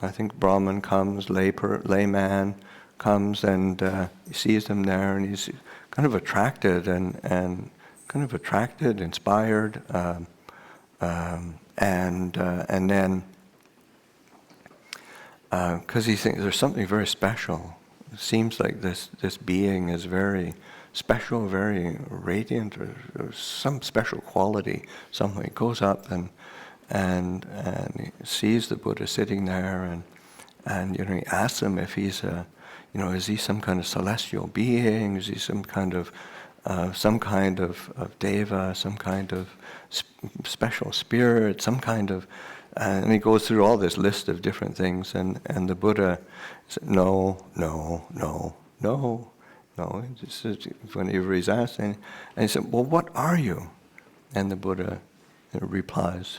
I think Brahman comes, layman comes, and he sees him there, and he's kind of attracted and inspired, and then because he thinks there's something very special. It seems like this being is very special, very radiant, or some special quality. Something goes up and he sees the Buddha sitting there, and he asks him if he's is he some kind of celestial being? Is he some kind of deva, some kind of special spirit, some kind of, and he goes through all this list of different things, and the Buddha said, no. This is whenever he's asked, and he said, well, what are you? And the Buddha replies,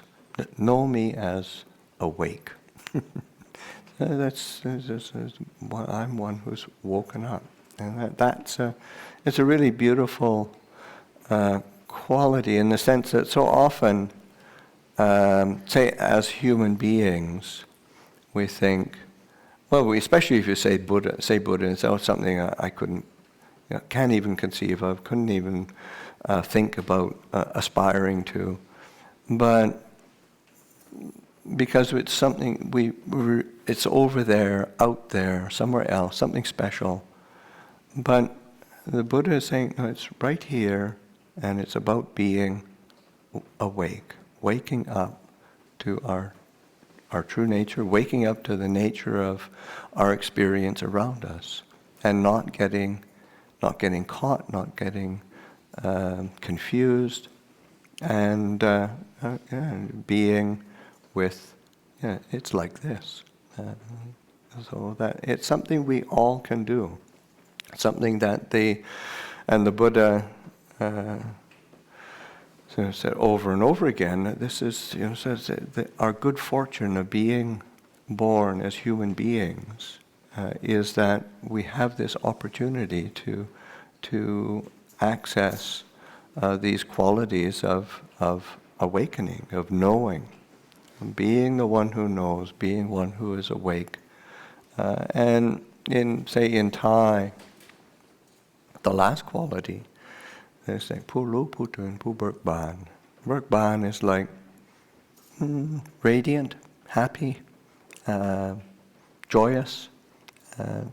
know me as awake. I'm one who's woken up. And it's a really beautiful quality, in the sense that so often, say as human beings, we think, well, especially if you say Buddha, and say, oh, something I couldn't, can't even conceive of, couldn't even think about aspiring to, but because it's something it's over there, out there, somewhere else, something special. But the Buddha is saying, no, it's right here, and it's about being awake, waking up to our true nature, waking up to the nature of our experience around us, and not getting caught, not getting confused, and being with, it's like this. So that it's something we all can do. Something that the Buddha said over and over again. That this is, says that our good fortune of being born as human beings is that we have this opportunity to access these qualities of awakening, of knowing, being the one who knows, being one who is awake. And in Thai, the last quality, they say, Pu Lu Pu Tun Pu Berk Ban. Berk Ban is like radiant, happy, joyous.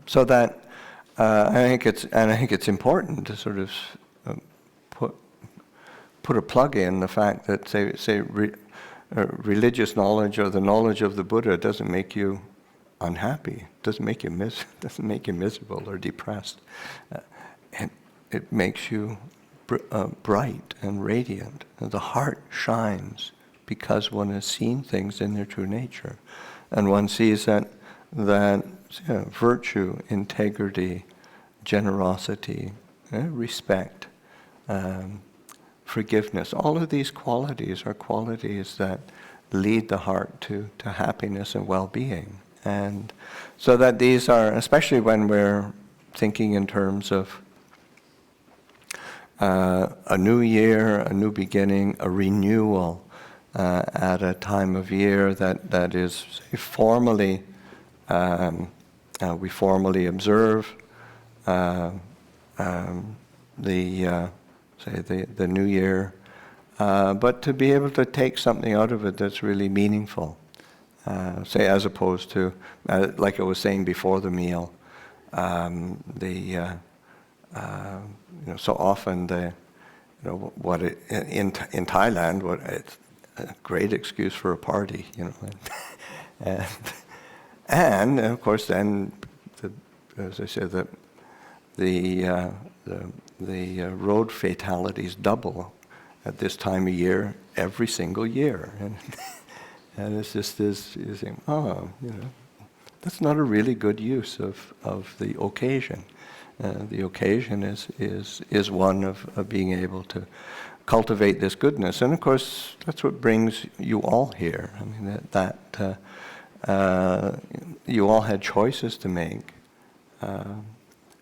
So that I think it's important to sort of put a plug in the fact that religious knowledge or the knowledge of the Buddha doesn't make you unhappy, doesn't make you miserable or depressed. It makes you bright and radiant. The heart shines because one has seen things in their true nature, and one sees that virtue, integrity, generosity, respect, forgiveness. All of these qualities are qualities that lead the heart to happiness and well-being. And so that these are, especially when we're thinking in terms of a new year, a new beginning, a renewal at a time of year that is formally, we formally observe the new year, but to be able to take something out of it that's really meaningful. Say, as opposed to, like I was saying before the meal, so often in Thailand, it's a great excuse for a party, and of course then, as I said, the road fatalities double at this time of year every single year, and it's just this, you think, that's not a really good use of the occasion. The occasion is one of being able to cultivate this goodness, and of course that's what brings you all here. I mean you all had choices to make,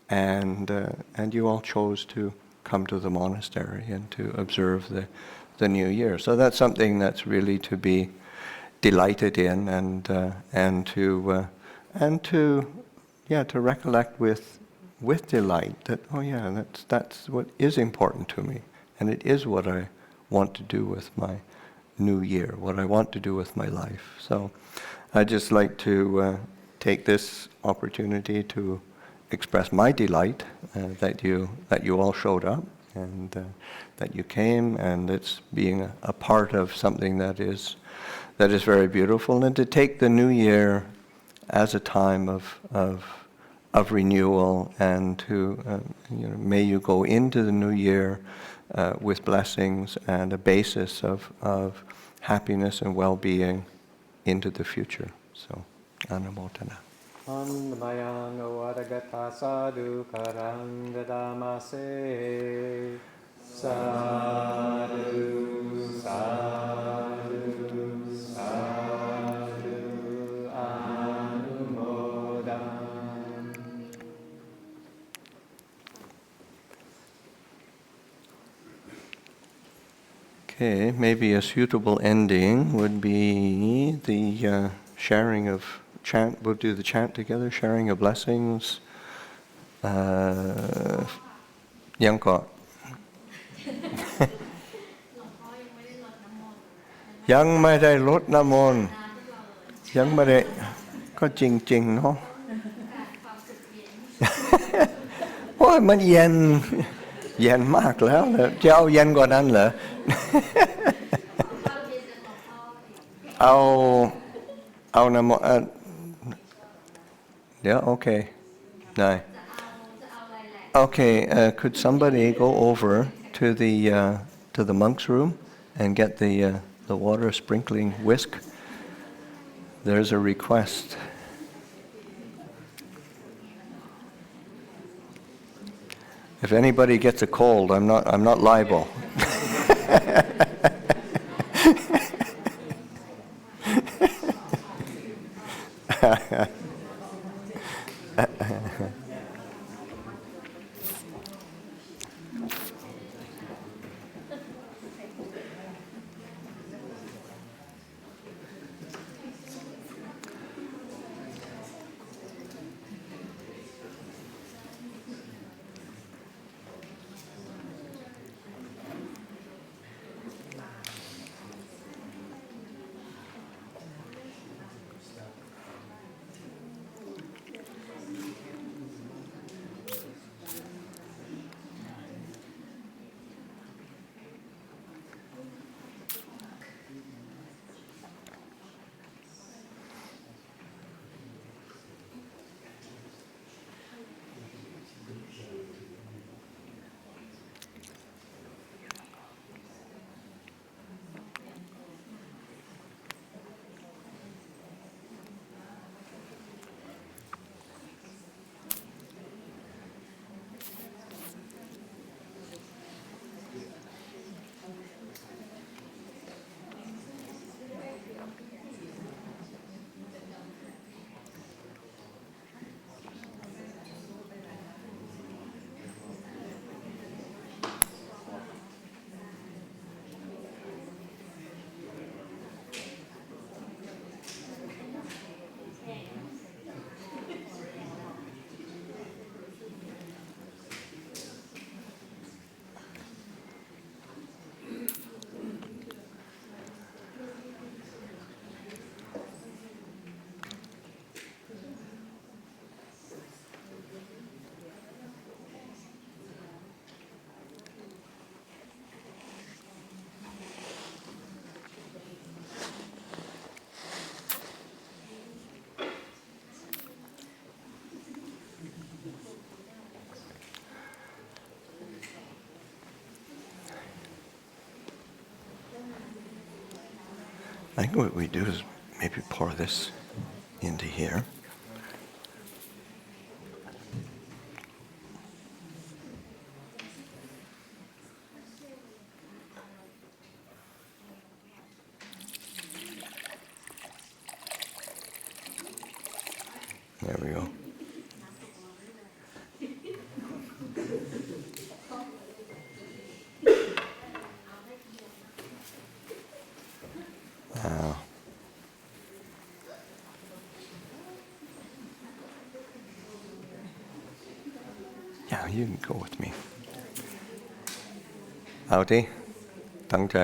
and you all chose to come to the monastery and to observe the new year. So that's something that's really to be delighted in, and to recollect with delight that, oh yeah, that's what is important to me, and it is what I want to do with my new year, what I want to do with my life. So I'd just like to take this opportunity to express my delight that you all showed up, and that you came, and it's being a part of something that is very beautiful, and to take the new year as a time of renewal, and to may you go into the new year with blessings and a basis of happiness and well-being into the future. So, Anumodana. Anmayang Varagata Sadhu Karang Dadamase Sadhu Sadhu Sadhu Anumodam. Okay, maybe a suitable ending would be the sharing of chant. We'll do the chant together, sharing of blessings. Yang ko. Yangไม่ได้ลดน้ำมนต์ยังไม่ได้ก็จริงๆเนาะ โอ้ยมันเย็นมากแล้วเหรอจะเอาเย็นกว่านั้นเหรอ เอาน้ำมนต์เดี๋ยวโอเคได้ Okay, could somebody go over to the monks' room and get the water sprinkling whisk? There's a request. If anybody gets a cold, I'm not liable. I think what we do is maybe pour this into here. we go. Now, yeah, you can go with me. เอาที่ตั้งใจ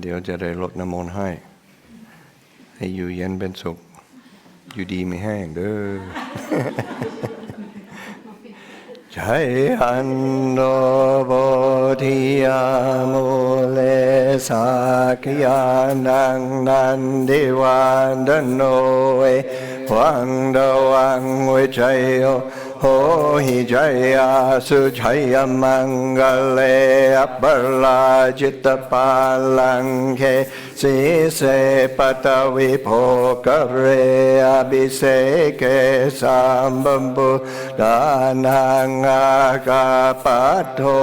เดี๋ยวจะได้ลดน้ำมนต์ให้อยู่เย็นเป็นสุขอยู่ดีไม่แห้งเด้อ Jayando bodhiyamule sakyanang nandivandanoe Wangdawang vijayo hohi jaya sujaya mangale apalajitapalanghe Sise patavi phokare abhiseke sambambu danang akapato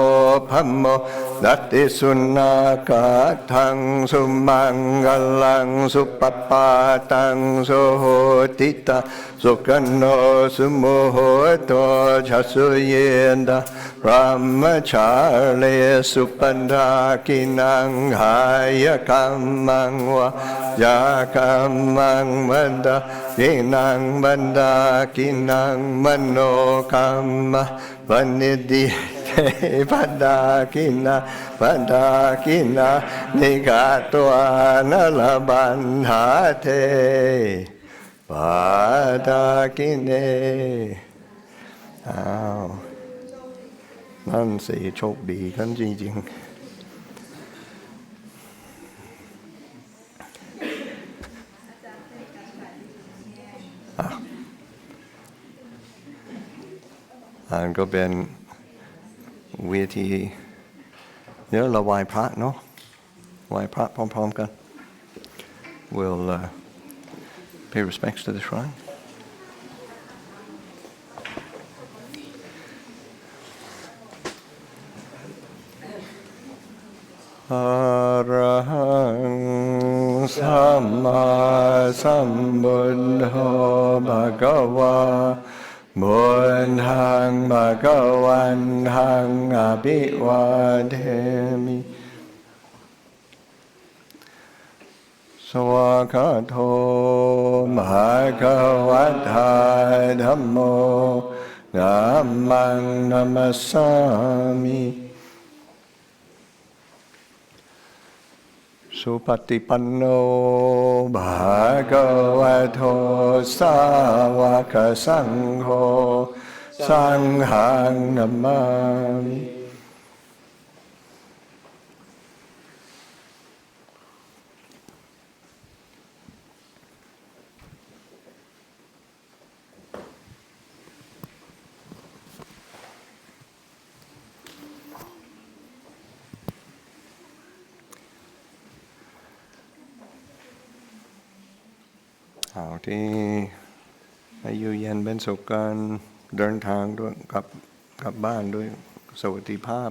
phammo Datti sunnakatang sumangalang supapatang suhotita Sukano sumuhoto jasuyenda Brahmachari supandakinang hayakamang wa yakamang manda Kinang mandakinang manokama Vanidhi Padakina Nigatwa Nalabandhate Padakine อ้าวนั่นสิโชคดีกันจริงๆอันก็เป็นเวทีเดี๋ยวเราไหว้พระเนาะไหว้พระพร้อมๆกัน We'll pay respects to the shrine. Arahang Samma Sambuddho Bhagava Buddhang Bhagavantang Abhivademi Swakato Bhagavata Dhammo Dhammang Namassami Supatipanno Bhagavato Sāvaka Saṅgho Saṅghang Namamiเอาที่อายุเย็นเป็นสุขการเดินทางด้วยกลับบ้านด้วยสวัสดิภาพ